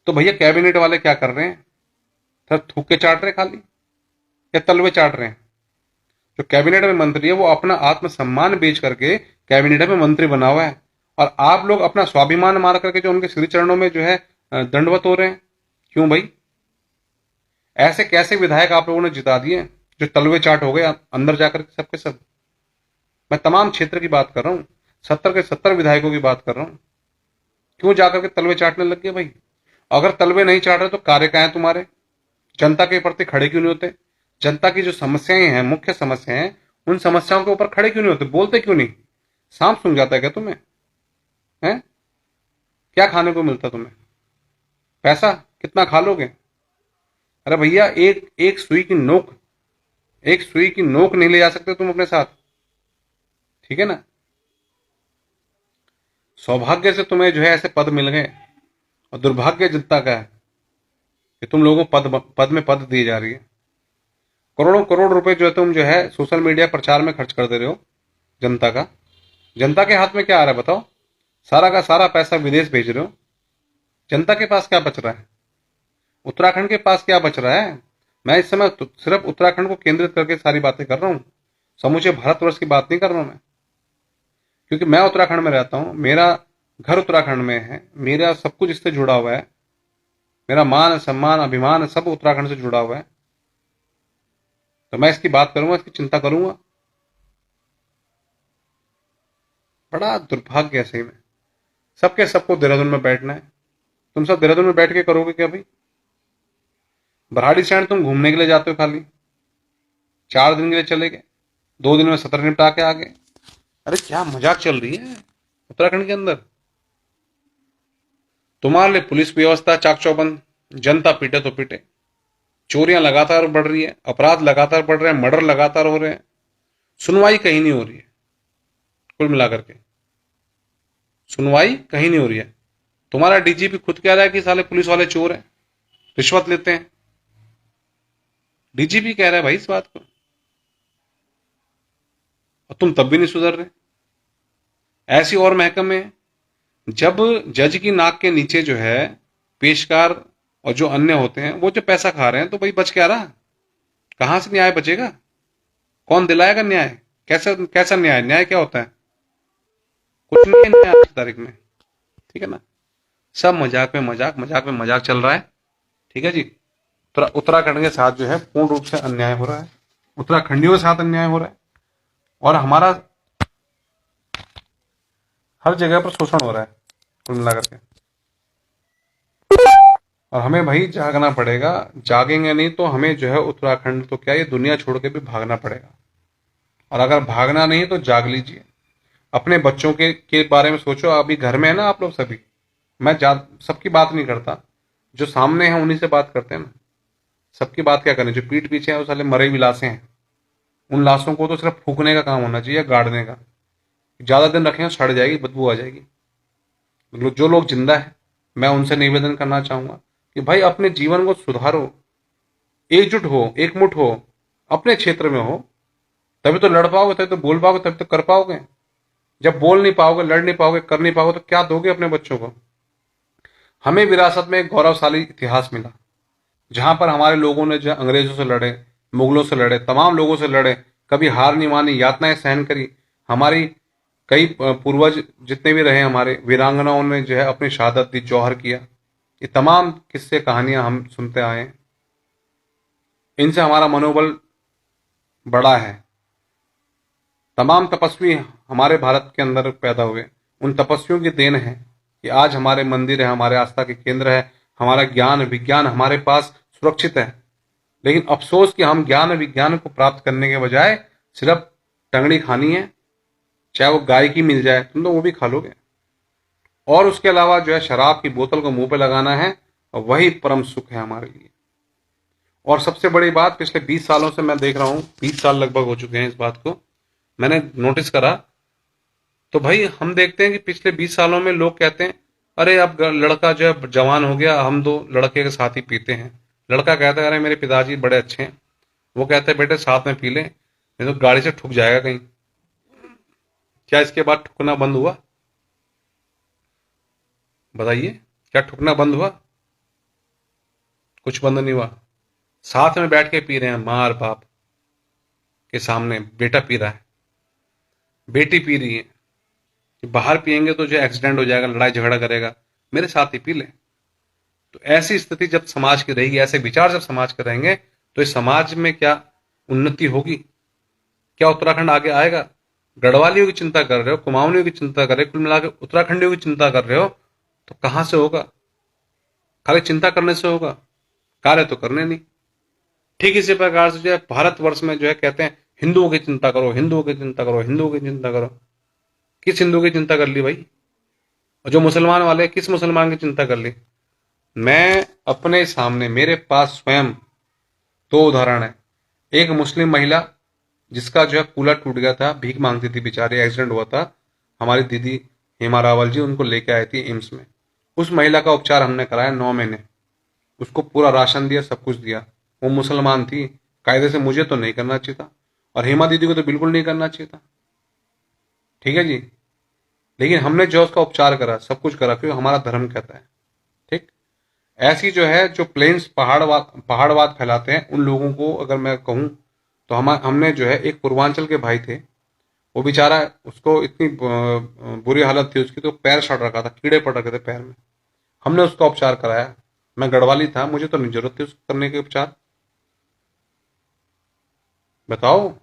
तो भैया कैबिनेट वाले क्या कर रहे हैं? सर थूक के चाट रहे खाली या तलवे चाट रहे हैं? जो कैबिनेट में मंत्री है वो अपना आत्मसम्मान बेच करके कैबिनेट में मंत्री बना हुआ है, और आप लोग अपना स्वाभिमान मार करके जो उनके श्री चरणों में जो है दंडवत हो रहे हैं। क्यों भाई? ऐसे कैसे विधायक आप लोगों ने जिता दिए जो तलवे चाट हो गए अंदर जाकर के सबके सब? मैं तमाम क्षेत्र की बात कर रहा हूँ, 70 के 70 विधायकों की बात कर रहा हूँ। क्यों जाकर के तलवे चाटने लग गए भाई? अगर तलवे नहीं चाट रहे तो कार्य क्या है तुम्हारे? जनता के प्रति खड़े क्यों नहीं होते? जनता की जो समस्याएं हैं, मुख्य समस्याएं हैं, उन समस्याओं के ऊपर खड़े क्यों नहीं होते? बोलते क्यों नहीं? सांप सूंघ जाता है क्या तुम्हें? हैं? क्या खाने को मिलता तुम्हें? पैसा कितना खा लोगे? अरे भैया एक एक सुई की नोक, एक सुई की नोक नहीं ले जा सकते तुम अपने साथ। ठीक है ना? सौभाग्य से तुम्हें जो है ऐसे पद मिल गए, और दुर्भाग्य जनता का है कि तुम लोगों को पद में पद दिए जा रही है। करोड़ों करोड़ रुपए जो है तुम जो है सोशल मीडिया प्रचार में खर्च कर दे रहे हो जनता का। जनता के हाथ में क्या आ रहा है बताओ? सारा का सारा पैसा विदेश भेज रहे हो। जनता के पास क्या बच रहा है? उत्तराखंड के पास क्या बच रहा है? मैं इस समय सिर्फ उत्तराखंड को केंद्रित करके सारी बातें कर रहा हूँ, समूचे भारतवर्ष की बात नहीं कर रहा हूं मैं। क्योंकि मैं उत्तराखंड में रहता हूं, मेरा घर उत्तराखंड में है, मेरा सब कुछ इससे जुड़ा हुआ है। मेरा मान सम्मान अभिमान सब उत्तराखंड से जुड़ा हुआ है। तो मैं इसकी बात करूंगा, इसकी चिंता करूंगा। बड़ा दुर्भाग्य है सही में। सबके सबको देहरादून में बैठना है। तुम सब देहरादून में बैठ के करोगे क्या भाई? बराड़ी सैंड तुम घूमने के लिए जाते हो खाली, 4 दिन के लिए चले गए, 2 दिन में सत्र निपटा के आ गए। अरे क्या मजाक चल रही है उत्तराखंड के अंदर? तुम्हारे लिए पुलिस व्यवस्था चाक चौबंद, जनता पीटे तो पीटे, चोरियां लगातार बढ़ रही है, अपराध लगातार बढ़ रहे हैं, मर्डर लगातार हो रहे हैं, सुनवाई कहीं नहीं हो रही है। कुल मिलाकर के सुनवाई कहीं नहीं हो रही है। तुम्हारा डीजीपी खुद कह रहा है कि साले पुलिस वाले चोर हैं, रिश्वत लेते हैं। डीजीपी कह रहा है भाई इस बात को, और तुम तब भी नहीं सुधर रहे। ऐसी और महकमे हैं, जब जज की नाक के नीचे जो है पेशकार और जो अन्य होते हैं वो जो पैसा खा रहे हैं, तो भाई बच क्या रहा? कहां से न्याय बचेगा? कौन दिलाएगा न्याय? कैसा कैसा न्याय? न्याय क्या होता है? कुछ नहीं है न्याय आज की तारीख में। ठीक है ना? सब मजाक में मजाक, मजाक में मजाक चल रहा है। ठीक है जी? तो उत्तराखंड के साथ जो है पूर्ण रूप से अन्याय हो रहा है, उत्तराखंडियों के साथ अन्याय हो रहा है, और हमारा हर जगह पर शोषण हो रहा है कुल मिलाकर के। और हमें भाई जागना पड़ेगा। जागेंगे नहीं तो हमें जो है उत्तराखंड तो क्या, ये दुनिया छोड़ के भी भागना पड़ेगा। और अगर भागना नहीं तो जाग लीजिए, अपने बच्चों के बारे में सोचो। अभी घर में है ना आप लोग सभी, मैं सबकी बात नहीं करता, जो सामने है उन्हीं से बात करते हैं ना। सबकी बात क्या करें, जो पीठ पीछे है वो साले मरे हुए लाशें हैं। उन लाशों को तो सिर्फ फूकने का काम होना चाहिए, गाड़ने का। ज्यादा दिन रखें सड़ जाएगी, बदबू आ जाएगी। मतलब जो लोग जिंदा है, मैं उनसे निवेदन करना चाहूंगा कि भाई अपने जीवन को सुधारो, एकजुट हो, एकमुठ हो, अपने क्षेत्र में हो। तभी तो लड़ पाओगे, तभी तो बोल पाओगे, तभी तो कर पाओगे। जब बोल नहीं पाओगे, लड़ नहीं पाओगे, कर नहीं पाओगे, तो क्या दोगे अपने बच्चों को। हमें विरासत में एक गौरवशाली इतिहास मिला, जहां पर हमारे लोगों ने जो अंग्रेजों से लड़े, मुगलों से लड़े, तमाम लोगों से लड़े, कभी हार नहीं मानी, यातनाएं सहन करी। हमारी कई पूर्वज जितने भी रहे, हमारे वीरांगनाओं ने जो है अपनी शहादत दी, जौहर किया। ये तमाम किस्से कहानियां हम सुनते आए हैं। इनसे हमारा मनोबल बढ़ा है। तमाम तपस्वी हमारे भारत के अंदर पैदा हुए, उन तपस्वियों की देन है कि आज हमारे मंदिर है, हमारे आस्था के केंद्र है, हमारा ज्ञान विज्ञान हमारे पास सुरक्षित है। लेकिन अफसोस कि हम ज्ञान विज्ञान को प्राप्त करने के बजाय सिर्फ टंगड़ी खानी है। चाहे वो गाय की मिल जाए, तुम तो वो भी खा लोगे। और उसके अलावा जो है शराब की बोतल को मुंह पे लगाना है, और वही परम सुख है हमारे लिए। और सबसे बड़ी बात, पिछले 20 सालों से मैं देख रहा हूं, 20 साल लगभग हो चुके हैं इस बात को मैंने नोटिस करा। तो भाई हम देखते हैं कि पिछले 20 सालों में लोग कहते हैं, अरे अब लड़का जो है जवान हो गया, हम दो लड़के के साथ ही पीते हैं। लड़का कहता है, अरे मेरे पिताजी बड़े अच्छे हैं, वो कहते हैं बेटे साथ में पी ले, नहीं तो गाड़ी से ठुक जाएगा कहीं। क्या इसके बाद ठुकना बंद हुआ? बताइए, क्या ठुकना बंद हुआ? कुछ बंद नहीं हुआ। साथ में बैठ के पी रहे हैं, माँ और बाप के सामने बेटा पी रहा है, बेटी पी रही है। बाहर पियेंगे तो जो एक्सीडेंट हो जाएगा, लड़ाई झगड़ा करेगा, मेरे साथ ही पी ले। तो ऐसी स्थिति जब समाज की रहेगी, ऐसे विचार जब समाज के रहेंगे, तो इस समाज में क्या उन्नति होगी? क्या उत्तराखंड आगे आएगा? गढ़वालियों की चिंता कर रहे हो, कुमाऊनियों की चिंता कर रहे हो, कुल मिलाकर उत्तराखंडियों की चिंता कर रहे हो, तो कहां से होगा? खाली चिंता करने से होगा? कार्य तो करने नहीं। ठीक इसी प्रकार से जो है भारतवर्ष में जो है कहते हैं, हिंदुओं की चिंता करो, हिंदुओं की चिंता करो, हिंदुओं की चिंता करो। किस हिंदू की चिंता कर ली भाई? और जो मुसलमान वाले, किस मुसलमान की चिंता कर ली? मैं अपने सामने, मेरे पास स्वयं दो उदाहरण है। एक मुस्लिम महिला जिसका जो है कूलर टूट गया था, भीख मांगती थी बेचारी, एक्सीडेंट हुआ था। हमारी दीदी हेमा रावल जी उनको लेके आई थी एम्स में। उस महिला का उपचार हमने कराया 9 महीने, उसको पूरा राशन दिया, सब कुछ दिया। वो मुसलमान थी, कायदे से मुझे तो नहीं करना चाहिए था, और हेमा दीदी को तो बिल्कुल नहीं करना चाहिए था। ठीक है जी, लेकिन हमने जो उसका उपचार करा, सब कुछ करा, क्योंकि हमारा धर्म कहता है। ठीक, ऐसी जो है जो प्लेन्स पहाड़वाद फैलाते हैं, उन लोगों को अगर मैं कहूं तो हमने जो है, एक पूर्वांचल के भाई थे, वो बेचारा, उसको इतनी बुरी हालत थी उसकी, तो पैर सड़ रखा था, कीड़े पड़ रखे थे पैर में। हमने उसका उपचार कराया। मैं गढ़वाली था, मुझे तो नहीं जरूरत थी उसको करने के उपचार। बताओ,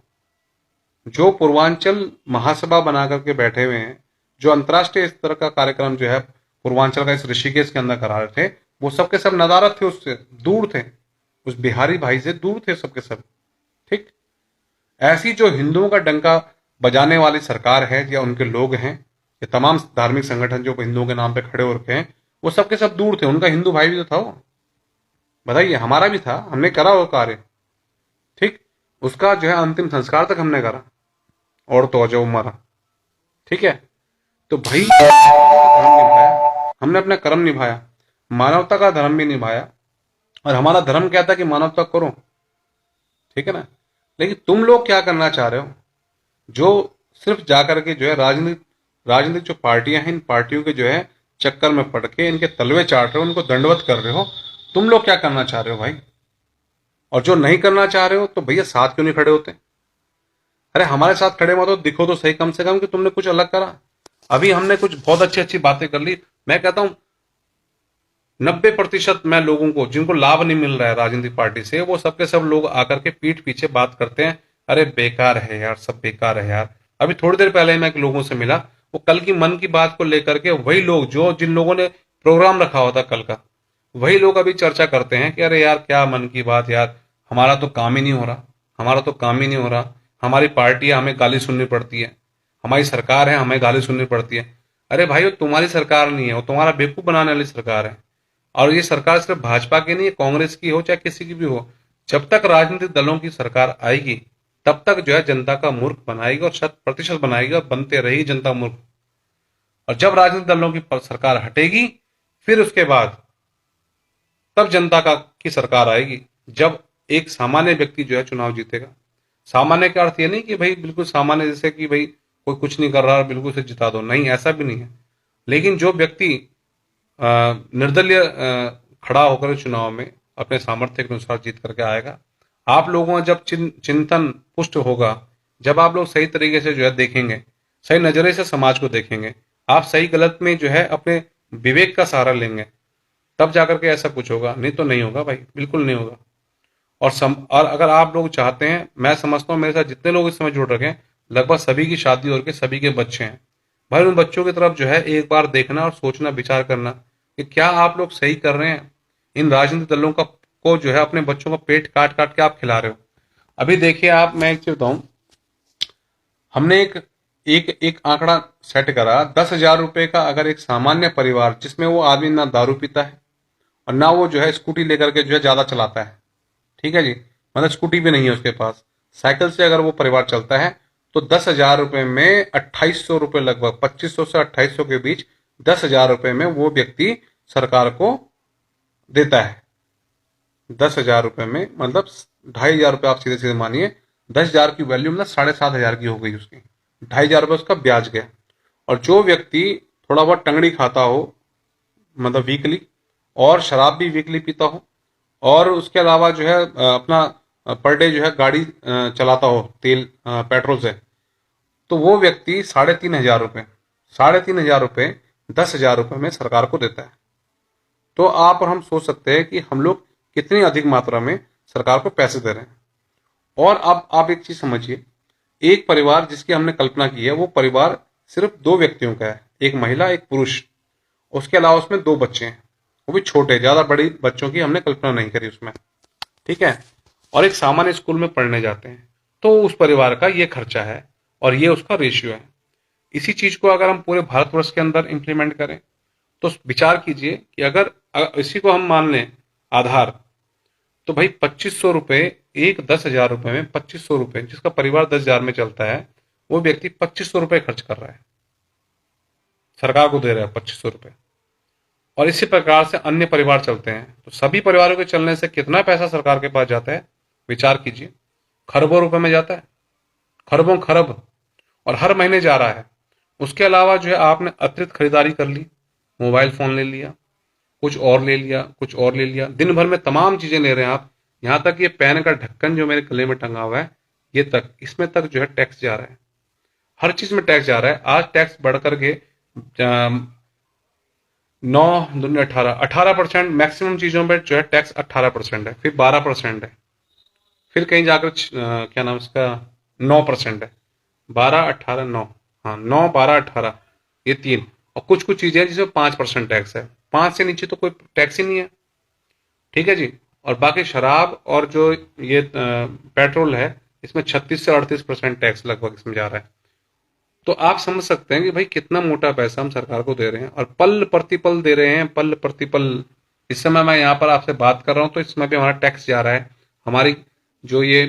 जो पूर्वांचल महासभा बना करके बैठे हुए हैं, जो अंतर्राष्ट्रीय स्तर का कार्यक्रम जो है पूर्वांचल का इस ऋषिकेश के अंदर करा रहे थे, वो सबके सब नदारत थे, उससे दूर थे, उस बिहारी भाई से दूर थे सबके सब। ठीक, ऐसी जो हिंदुओं का डंका बजाने वाली सरकार है या उनके लोग हैं, ये तमाम धार्मिक संगठन जो हिंदुओं के नाम पे खड़े हो रखे हैं, वो सबके सब दूर थे। उनका हिंदू भाई भी तो था वो। बताइए, हमारा भी था, हमने करा वो कार्य। ठीक, उसका जो है अंतिम संस्कार तक हमने करा, और तो जो मरा। ठीक है, तो भाई धर्म निभाया, हमने अपना कर्म निभाया, मानवता का धर्म भी निभाया। और हमारा धर्म कहता है कि मानवता करो। ठीक है ना? लेकिन तुम लोग क्या करना चाह रहे हो? जो सिर्फ जाकर के जो है राजनीतिक जो पार्टियां हैं, इन पार्टियों के जो है चक्कर में पड़ के इनके तलवे चाट रहे हो, उनको दंडवत कर रहे हो। तुम लोग क्या करना चाह रहे हो भाई? और जो नहीं करना चाह रहे हो, तो भैया साथ क्यों नहीं खड़े होते? अरे हमारे साथ खड़े मत हो, दिखो तो सही कम से कम कि तुमने कुछ अलग करा। अभी हमने कुछ बहुत अच्छी अच्छी बातें कर ली। मैं कहता हूं 90% मैं लोगों को, जिनको लाभ नहीं मिल रहा है राजनीतिक पार्टी से, वो सबके सब लोग आकर के पीठ पीछे बात करते हैं, अरे बेकार है यार, सब बेकार है यार। अभी थोड़ी देर पहले मैं लोगों से मिला, वो कल की मन की बात को लेकर के, वही लोग जो जिन लोगों ने प्रोग्राम रखा हुआ था कल का, वही लोग अभी चर्चा करते हैं कि अरे यार क्या मन की बात यार, हमारा तो काम ही नहीं हो रहा, हमारा तो काम ही नहीं हो रहा, हमारी पार्टी है, हमें गाली सुननी पड़ती है, हमारी सरकार है, हमें गाली सुननी पड़ती है। अरे भाई वो तुम्हारी सरकार नहीं है, वो तुम्हारा बेवकूफ बनाने वाली सरकार है। और ये सरकार सिर्फ भाजपा की नहीं है, कांग्रेस की हो चाहे किसी की भी हो, जब तक राजनीतिक दलों की सरकार आएगी तब तक जो है जनता का मूर्ख बनाएगी, और 100% बनाएगी, और बनते रहेगी जनता मूर्ख। और जब राजनीतिक दलों की सरकार हटेगी, फिर उसके बाद तब जनता का की सरकार आएगी, जब एक सामान्य व्यक्ति जो है चुनाव जीतेगा। सामान्य का अर्थ ये नहीं कि भाई बिल्कुल सामान्य, जैसे कि भाई कोई कुछ नहीं कर रहा और बिल्कुल से जिता दो, नहीं ऐसा भी नहीं है। लेकिन जो व्यक्ति निर्दलीय खड़ा होकर चुनाव में अपने सामर्थ्य के अनुसार जीत करके आएगा, आप लोगों का जब चिंतन पुष्ट होगा, जब आप लोग सही तरीके से जो है देखेंगे, सही नजरे से समाज को देखेंगे, आप सही गलत में जो है अपने विवेक का सहारा लेंगे, तब जाकर के ऐसा कुछ होगा, नहीं तो नहीं होगा भाई, बिल्कुल नहीं होगा। और अगर आप लोग चाहते हैं, मैं समझता हूँ मेरे साथ जितने लोग इस समय जुड़ रखे हैं, लगभग सभी की शादी हो रही, सभी के बच्चे हैं। भाई उन बच्चों की तरफ जो है एक बार देखना और सोचना, विचार करना कि क्या आप लोग सही कर रहे हैं। इन राजनीतिक दलों का को जो है अपने बच्चों का पेट काट काट के आप खिला रहे हो। अभी देखिए आप, मैं एक चीज बताऊं, हमने एक एक एक आंकड़ा सेट करा, 10,000 रुपए का अगर एक सामान्य परिवार, जिसमें वो आदमी ना दारू पीता है और ना वो जो है स्कूटी लेकर के जो है ज्यादा चलाता है, ठीक है जी, मतलब स्कूटी भी नहीं है उसके पास, साइकिल से अगर वो परिवार चलता है, तो 10,000 रुपए में 2,800 रुपए, लगभग 2,500 से 2,800 के बीच, 10,000 रुपए में वो व्यक्ति सरकार को देता है। 10,000 रुपए में मतलब 2,500 रुपये, आप सीधे सीधे मानिए, 10,000 की वैल्यू मतलब 7,500 की हो गई उसकी, 2,500 रुपये उसका ब्याज गया। और जो व्यक्ति थोड़ा बहुत टंगड़ी खाता हो, मतलब वीकली, और शराब भी वीकली पीता हो, और उसके अलावा जो है अपना पर डे जो है गाड़ी चलाता हो तेल पेट्रोल से, तो वो व्यक्ति 3,500 रुपये, 3,500 रुपये 10,000 रुपये में सरकार को देता है। तो आप और हम सोच सकते हैं कि हम लोग कितनी अधिक मात्रा में सरकार को पैसे दे रहे हैं। और अब आप एक चीज समझिए, एक परिवार जिसकी हमने कल्पना की है, वो परिवार सिर्फ दो व्यक्तियों का है, एक महिला एक पुरुष, उसके अलावा उसमें दो बच्चे हैं, वो भी छोटे, ज्यादा बड़ी बच्चों की हमने कल्पना नहीं करी उसमें, ठीक है। और एक सामान्य स्कूल में पढ़ने जाते हैं, तो उस परिवार का ये खर्चा है और ये उसका रेशियो है। इसी चीज को अगर हम पूरे भारतवर्ष के अंदर इंप्लीमेंट करें, तो विचार कीजिए कि अगर इसी को हम मान लें आधार, तो भाई 2,500 रुपए, एक 10,000 रुपए में 2,500 रुपए, जिसका परिवार 10,000 में चलता है, वो व्यक्ति 2,500 रुपए खर्च कर रहा है, सरकार को दे रहा है 2,500 रुपए। और इसी प्रकार से अन्य परिवार चलते हैं, तो सभी परिवारों के चलने से कितना पैसा सरकार के पास जाता है, विचार कीजिए, खरबों रुपए में जाता है, खरबों खरब, और हर महीने जा रहा है। उसके अलावा जो है आपने अतिरिक्त खरीदारी कर ली, मोबाइल फोन ले लिया, कुछ और ले लिया, कुछ और ले लिया, दिन भर में तमाम चीजें ले रहे हैं आप। यहां तक ये पेन का ढक्कन जो मेरे गले में टंगा हुआ है, ये तक, इसमें तक जो है टैक्स जा रहा है, हर चीज में टैक्स जा रहा है। आज टैक्स बढ़ करके 9 दूनी 18 मैक्सिमम चीजों पर जो है टैक्स 18% है, फिर 12% है, फिर कहीं जाकर क्या नाम इसका 9% है, 12, 18, 9, हाँ 9, 12, 18, ये तीन। और कुछ कुछ चीजें हैं जिसमें 5% टैक्स है, 5 से नीचे तो कोई टैक्स ही नहीं है, ठीक है जी। और बाकी शराब और जो ये पेट्रोल है, इसमें 36 से 38% टैक्स लगभग इसमें जा रहा है। तो आप समझ सकते हैं कि भाई कितना मोटा पैसा हम सरकार को दे रहे हैं, और पल प्रतिपल दे रहे हैं, पल प्रतिपल। इस समय मैं यहाँ पर आपसे बात कर रहा हूँ, तो इस समय भी हमारा टैक्स जा रहा है। हमारी जो ये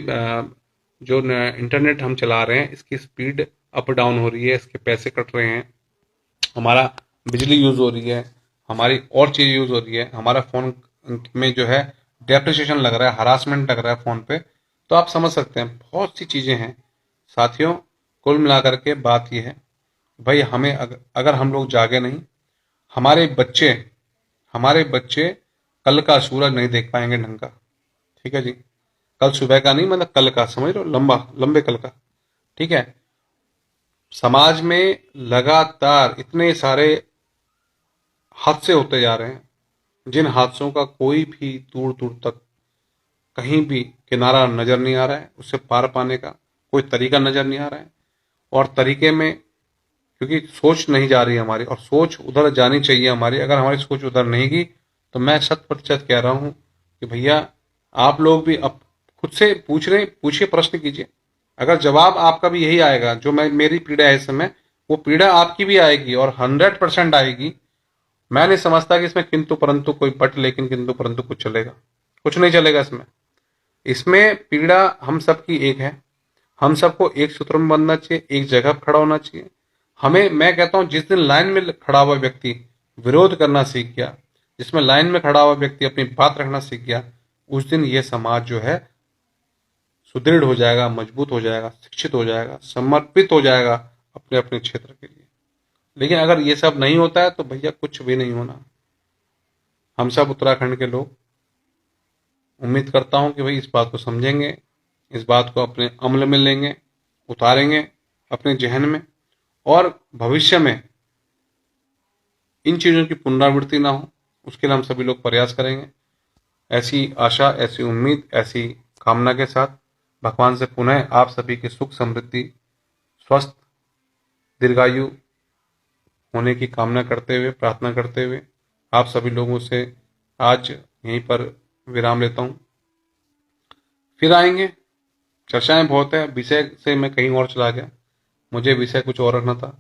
जो इंटरनेट हम चला रहे हैं, इसकी स्पीड अप डाउन हो रही है, इसके पैसे कट रहे हैं, हमारा बिजली यूज हो रही है, हमारी और चीज यूज हो रही है, हमारा फोन में जो है डेप्रिसिएशन लग रहा है, हरासमेंट लग रहा है फोन पे। तो आप समझ सकते हैं बहुत सी चीजें हैं साथियों। कुल मिलाकर के बात यह है, भाई हमें अगर हम लोग जागे नहीं, हमारे बच्चे हमारे बच्चे कल का सूरज नहीं देख पाएंगे ढंग का, ठीक है जी। कल सुबह का नहीं, मतलब कल का, समझ लो, लंबे कल का, ठीक है। समाज में लगातार इतने सारे हादसे होते जा रहे हैं, जिन हादसों का कोई भी दूर दूर तक कहीं भी किनारा नजर नहीं आ रहा है, उससे पार पाने का कोई तरीका नजर नहीं आ रहा है। और तरीके में, क्योंकि सोच नहीं जा रही है हमारी, और सोच उधर जानी चाहिए हमारी, अगर हमारी सोच उधर नहीं गई तो मैं 100% कह रहा हूं कि भैया आप लोग भी अब खुद से पूछिए, प्रश्न कीजिए। अगर जवाब आपका भी यही आएगा जो मेरी पीड़ा है इस समय, वो पीड़ा आपकी भी आएगी और 100% आएगी। मैं नहीं समझता कि इसमें किंतु परंतु कोई बट लेकिन किंतु परंतु कुछ चलेगा, कुछ नहीं चलेगा इसमें। इसमें पीड़ा हम सबकी एक है, हम सबको एक सूत्र में बंधना चाहिए, एक जगह पर खड़ा होना चाहिए। हमें, मैं कहता हूं, जिस दिन लाइन में खड़ा हुआ व्यक्ति विरोध करना सीख गया, जिसमें लाइन में खड़ा हुआ व्यक्ति अपनी बात रखना सीख गया, उस दिन ये समाज जो है सुदृढ़ हो जाएगा, मजबूत हो जाएगा, शिक्षित हो जाएगा, समर्पित हो जाएगा अपने अपने क्षेत्र के लिए। लेकिन अगर ये सब नहीं होता है तो भैया कुछ भी नहीं होना। हम सब उत्तराखंड के लोग, उम्मीद करता हूं कि भाई इस बात को समझेंगे, इस बात को अपने अमल में लेंगे, उतारेंगे अपने जहन में, और भविष्य में इन चीजों की पुनरावृत्ति ना हो, उसके लिए हम सभी लोग प्रयास करेंगे। ऐसी आशा, ऐसी उम्मीद, ऐसी कामना के साथ भगवान से पुनः आप सभी की सुख समृद्धि, स्वस्थ, दीर्घायु होने की कामना करते हुए, प्रार्थना करते हुए आप सभी लोगों से आज यहीं पर विराम लेता हूं। फिर आएंगे, चर्चाएं बहुत है, विषय से मैं कहीं और चला गया, मुझे विषय कुछ और रखना था।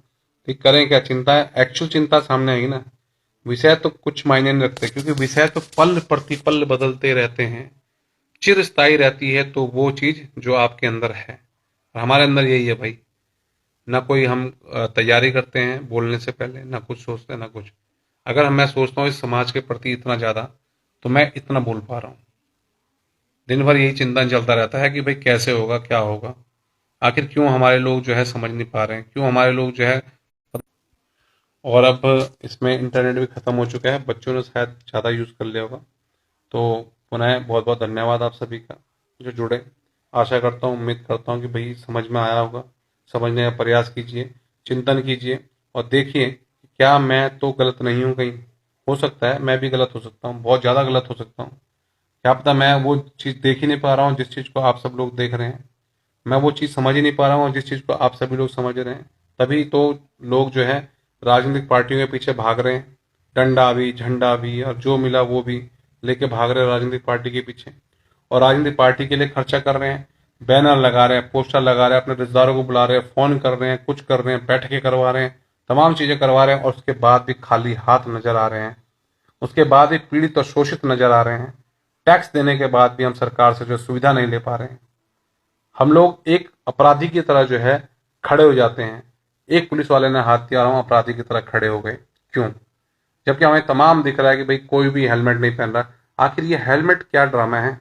ठीक, करें क्या, चिंता है, एक्चुअल चिंता सामने आएगी ना। विषय तो कुछ मायने नहीं रखते, क्योंकि विषय तो पल प्रतिपल बदलते रहते हैं, चिर स्थायी रहती है तो वो चीज जो आपके अंदर है। और हमारे अंदर यही है भाई, ना कोई हम तैयारी करते हैं बोलने से पहले, ना कुछ सोचते हैं, ना कुछ। अगर मैं सोचता हूँ इस समाज के प्रति इतना ज्यादा, तो मैं इतना बोल पा रहा हूँ। दिन भर यही चिंतन चलता रहता है कि भाई कैसे होगा, क्या होगा, आखिर क्यों हमारे लोग जो है समझ नहीं पा रहे हैं, क्यों हमारे लोग जो है। और अब इसमें इंटरनेट भी खत्म हो चुका है, बच्चों ने शायद ज़्यादा यूज़ कर लिया होगा। तो पुनः बहुत बहुत धन्यवाद आप सभी का जो जुड़े। आशा करता हूँ, उम्मीद करता हूँ कि भाई समझ में आया होगा। समझने का प्रयास कीजिए, चिंतन कीजिए, और देखिए क्या मैं तो गलत नहीं हूँ कहीं। हो सकता है मैं भी गलत हो सकता हूँ, बहुत ज़्यादा गलत हो सकता हूँ। क्या पता मैं वो चीज़ देख ही नहीं पा रहा हूँ जिस चीज़ को आप सब लोग देख रहे हैं, मैं वो चीज़ समझ ही नहीं पा रहा हूँ जिस चीज़ को आप सभी लोग समझ रहे हैं। तभी तो लोग जो है राजनीतिक पार्टियों के पीछे भाग रहे हैं, डंडा भी, झंडा भी, और जो मिला वो भी लेके भाग रहे हैं राजनीतिक पार्टी के पीछे, और राजनीतिक पार्टी के लिए खर्चा कर रहे हैं, बैनर लगा रहे हैं, पोस्टर लगा रहे हैं, अपने रिश्तेदारों को बुला रहे हैं, फोन कर रहे हैं, कुछ कर रहे हैं, बैठकें करवा रहे हैं, तमाम चीजें करवा रहे हैं, और उसके बाद भी खाली हाथ नजर आ रहे हैं। उसके बाद भी पीड़ित और शोषित नजर आ रहे हैं। टैक्स देने के बाद भी हम सरकार से जो सुविधा नहीं ले पा रहे हैं। हम लोग एक अपराधी की तरह जो है खड़े हो जाते हैं। एक पुलिस वाले ने हाथ दिया और हम अपराधी की तरह खड़े हो गए, क्यों? जबकि हमें तमाम दिख रहा है कि भाई कोई भी हेलमेट नहीं पहन रहा। आखिर ये हेलमेट क्या ड्रामा है,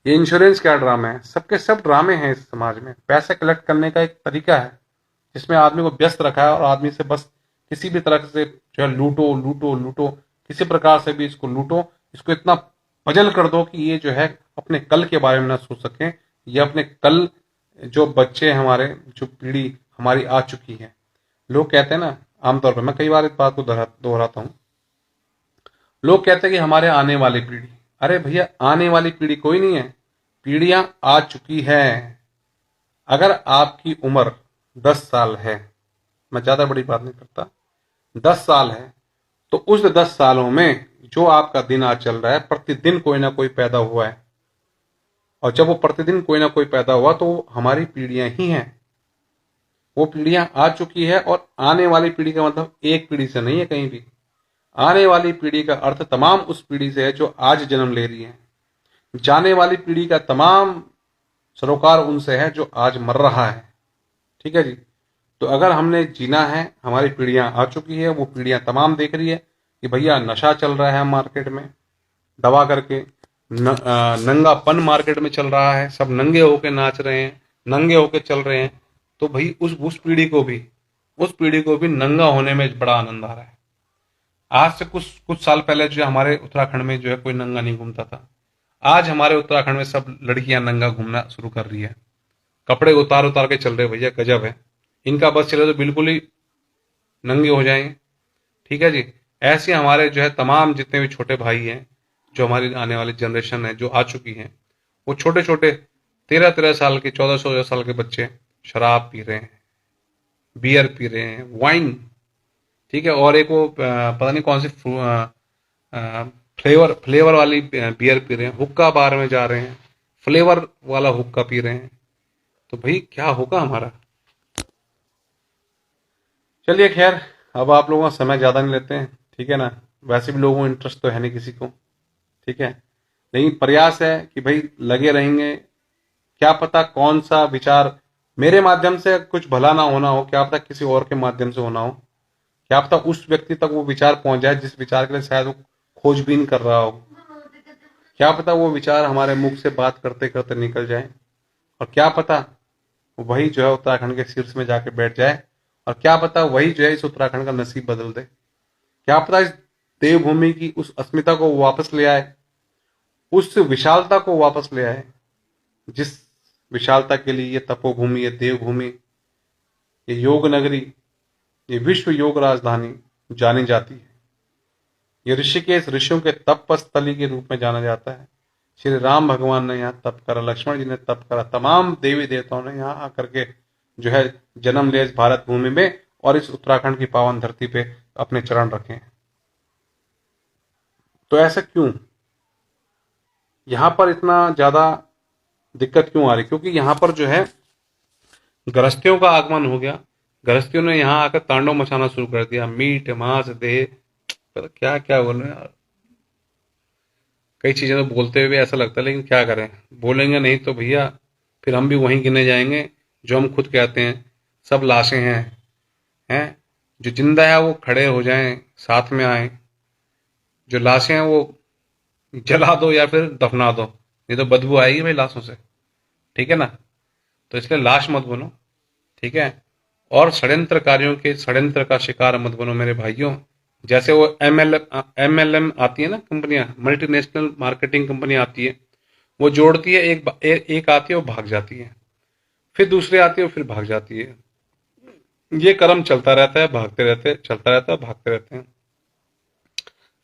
ये इंश्योरेंस क्या ड्रामा है? सबके सब ड्रामे हैं इस समाज में। पैसे कलेक्ट करने का एक तरीका है जिसमें आदमी को व्यस्त रखा है, और आदमी से बस किसी भी तरह से जो है लूटो लूटो लूटो, किसी प्रकार से भी इसको लूटो, इसको इतना पजल कर दो कि ये जो है अपने कल के बारे में ना सोच सकें। ये अपने कल, जो बच्चे हमारे, जो पीढ़ी हमारी आ चुकी है, लोग कहते हैं ना, आमतौर पर मैं कई बार इस बात को दोहराता हूं, लोग कहते हैं कि हमारे आने वाली पीढ़ी। अरे भैया, आने वाली पीढ़ी कोई नहीं है, पीढ़ियां आ चुकी है। अगर आपकी उम्र 10 साल है, मैं ज्यादा बड़ी बात नहीं करता, 10 साल है, तो उस 10 सालों में जो आपका दिन आज चल रहा है, प्रतिदिन कोई ना कोई पैदा हुआ है, और जब वो प्रतिदिन कोई ना कोई पैदा हुआ तो वो हमारी पीढ़ियां ही हैं। वो पीढ़ियां आ चुकी है, और आने वाली पीढ़ी का मतलब एक पीढ़ी से नहीं है कहीं भी। आने वाली पीढ़ी का अर्थ तमाम उस पीढ़ी से है जो आज जन्म ले रही है। जाने वाली पीढ़ी का तमाम सरोकार उनसे है जो आज मर रहा है। ठीक है जी। तो अगर हमने जीना है, हमारी पीढ़ियां आ चुकी है, वो पीढ़ियां तमाम देख रही है कि भैया नशा चल रहा है मार्केट में, दबा करके नंगापन मार्केट में चल रहा है, सब नंगे होके नाच रहे हैं, नंगे होके चल रहे हैं। तो भाई उस पीढ़ी को भी नंगा होने में बड़ा आनंद आ रहा है। आज से कुछ कुछ साल पहले जो हमारे उत्तराखंड में जो है कोई नंगा नहीं घूमता था। आज हमारे उत्तराखंड में सब लड़कियां नंगा घूमना शुरू कर रही है, कपड़े उतार उतार के चल रहे। भैया गजब है, इनका बस चले तो बिल्कुल ही नंगे हो जाएंगे। ठीक है जी। ऐसे हमारे जो है तमाम जितने भी छोटे भाई हैं, जो हमारी आने वाली जनरेशन है जो आ चुकी है, वो छोटे छोटे 13-13 साल के, 14-14 साल के बच्चे शराब पी रहे हैं, बियर पी रहे हैं, वाइन। ठीक है। और एक वो पता नहीं कौन सी फ्लेवर वाली बियर पी रहे हैं, हुक्का बार में जा रहे हैं, फ्लेवर वाला हुक्का पी रहे हैं, तो भाई क्या होगा हमारा। चलिए खैर, अब आप लोगों का समय ज़्यादा नहीं लेते हैं, ठीक है ना। वैसे भी लोगों को इंटरेस्ट तो है नहीं किसी को, ठीक है। लेकिन प्रयास है कि भाई लगे रहेंगे। क्या पता कौन सा विचार मेरे माध्यम से कुछ भला ना होना हो, क्या पता किसी और के माध्यम से होना हो, क्या पता उस व्यक्ति तक वो विचार पहुंच जाए जिस विचार के लिए शायद वो खोजबीन कर रहा हो। क्या पता वो विचार हमारे मुख से बात करते करते निकल जाए, और क्या पता वही जो है उत्तराखंड के शीर्ष में जाके बैठ जाए, और क्या पता वही जो है इस उत्तराखंड का नसीब बदल दे। क्या पता इस देवभूमि की उस अस्मिता को वापस ले आए, उस विशालता को वापस ले आए जिस विशालता के लिए ये तपोभूमि, ये देवभूमि, ये योग नगरी, ये विश्व योग राजधानी जानी जाती है। ये ऋषिकेश ऋषियों के तपस्थली के रूप में जाना जाता है। श्री राम भगवान ने यहाँ तप करा, लक्ष्मण जी ने तप करा, तमाम देवी देवताओं ने यहाँ आकर के जो है जन्म लिया इस भारत भूमि में, और इस उत्तराखंड की पावन धरती पे अपने चरण रखे हैं। तो ऐसा क्यों, यहाँ पर इतना ज्यादा दिक्कत क्यों आ रही? क्योंकि यहाँ पर जो है गृहस्थियों का आगमन हो गया। गृहस्थियों ने यहाँ आकर तांडव मचाना शुरू कर दिया, मीट मांस देह, पता क्या क्या बोल रहे हैं यार। कई चीजें तो बोलते हुए ऐसा लगता है, लेकिन क्या करें, बोलेंगे नहीं तो भैया फिर हम भी वहीं गिने जाएंगे जो हम खुद कहते हैं सब लाशें हैं। जो जिंदा है वो खड़े हो जाएं, साथ में आए। जो लाशें हैं वो जला दो या फिर दफना दो, नहीं तो बदबू आएगी भाई लाशों से, ठीक है ना। तो इसलिए लाश मत बनो, ठीक है। और षड्यंत्रकारियों के षड्यंत्र का शिकार मत बनो मेरे भाइयों। जैसे वो MLM आती है ना कंपनियां, मल्टीनेशनल मार्केटिंग कंपनी आती है, वो जोड़ती है, एक आती है वो भाग जाती है, फिर दूसरी आती है वो फिर भाग जाती है। ये क्रम चलता रहता है, भागते रहते, चलता रहता है, भागते रहते हैं।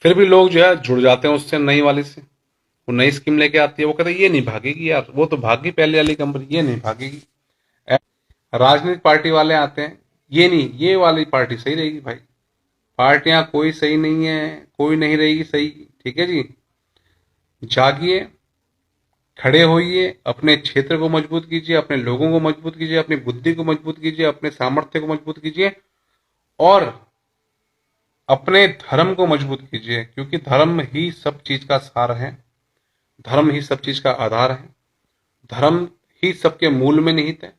फिर भी लोग जो है जुड़ जाते हैं उससे, नई वाली से। वो नई स्कीम लेके आती है, वो कहते हैं ये नहीं भागेगी यार, वो तो भागी पहले वाली कंपनी, ये नहीं भागेगी। राजनीतिक पार्टी वाले आते हैं, ये नहीं, ये वाली पार्टी सही रहेगी भाई। पार्टियां कोई सही नहीं है, कोई नहीं रहेगी सही, ठीक है जी। जागिए, खड़े होइए, अपने क्षेत्र को मजबूत कीजिए, अपने लोगों को मजबूत कीजिए, अपनी बुद्धि को मजबूत कीजिए, अपने सामर्थ्य को मजबूत कीजिए, और अपने धर्म को मजबूत कीजिए, क्योंकि धर्म ही सब चीज का सार है, धर्म ही सब चीज का आधार है, धर्म ही सबके मूल में निहित है।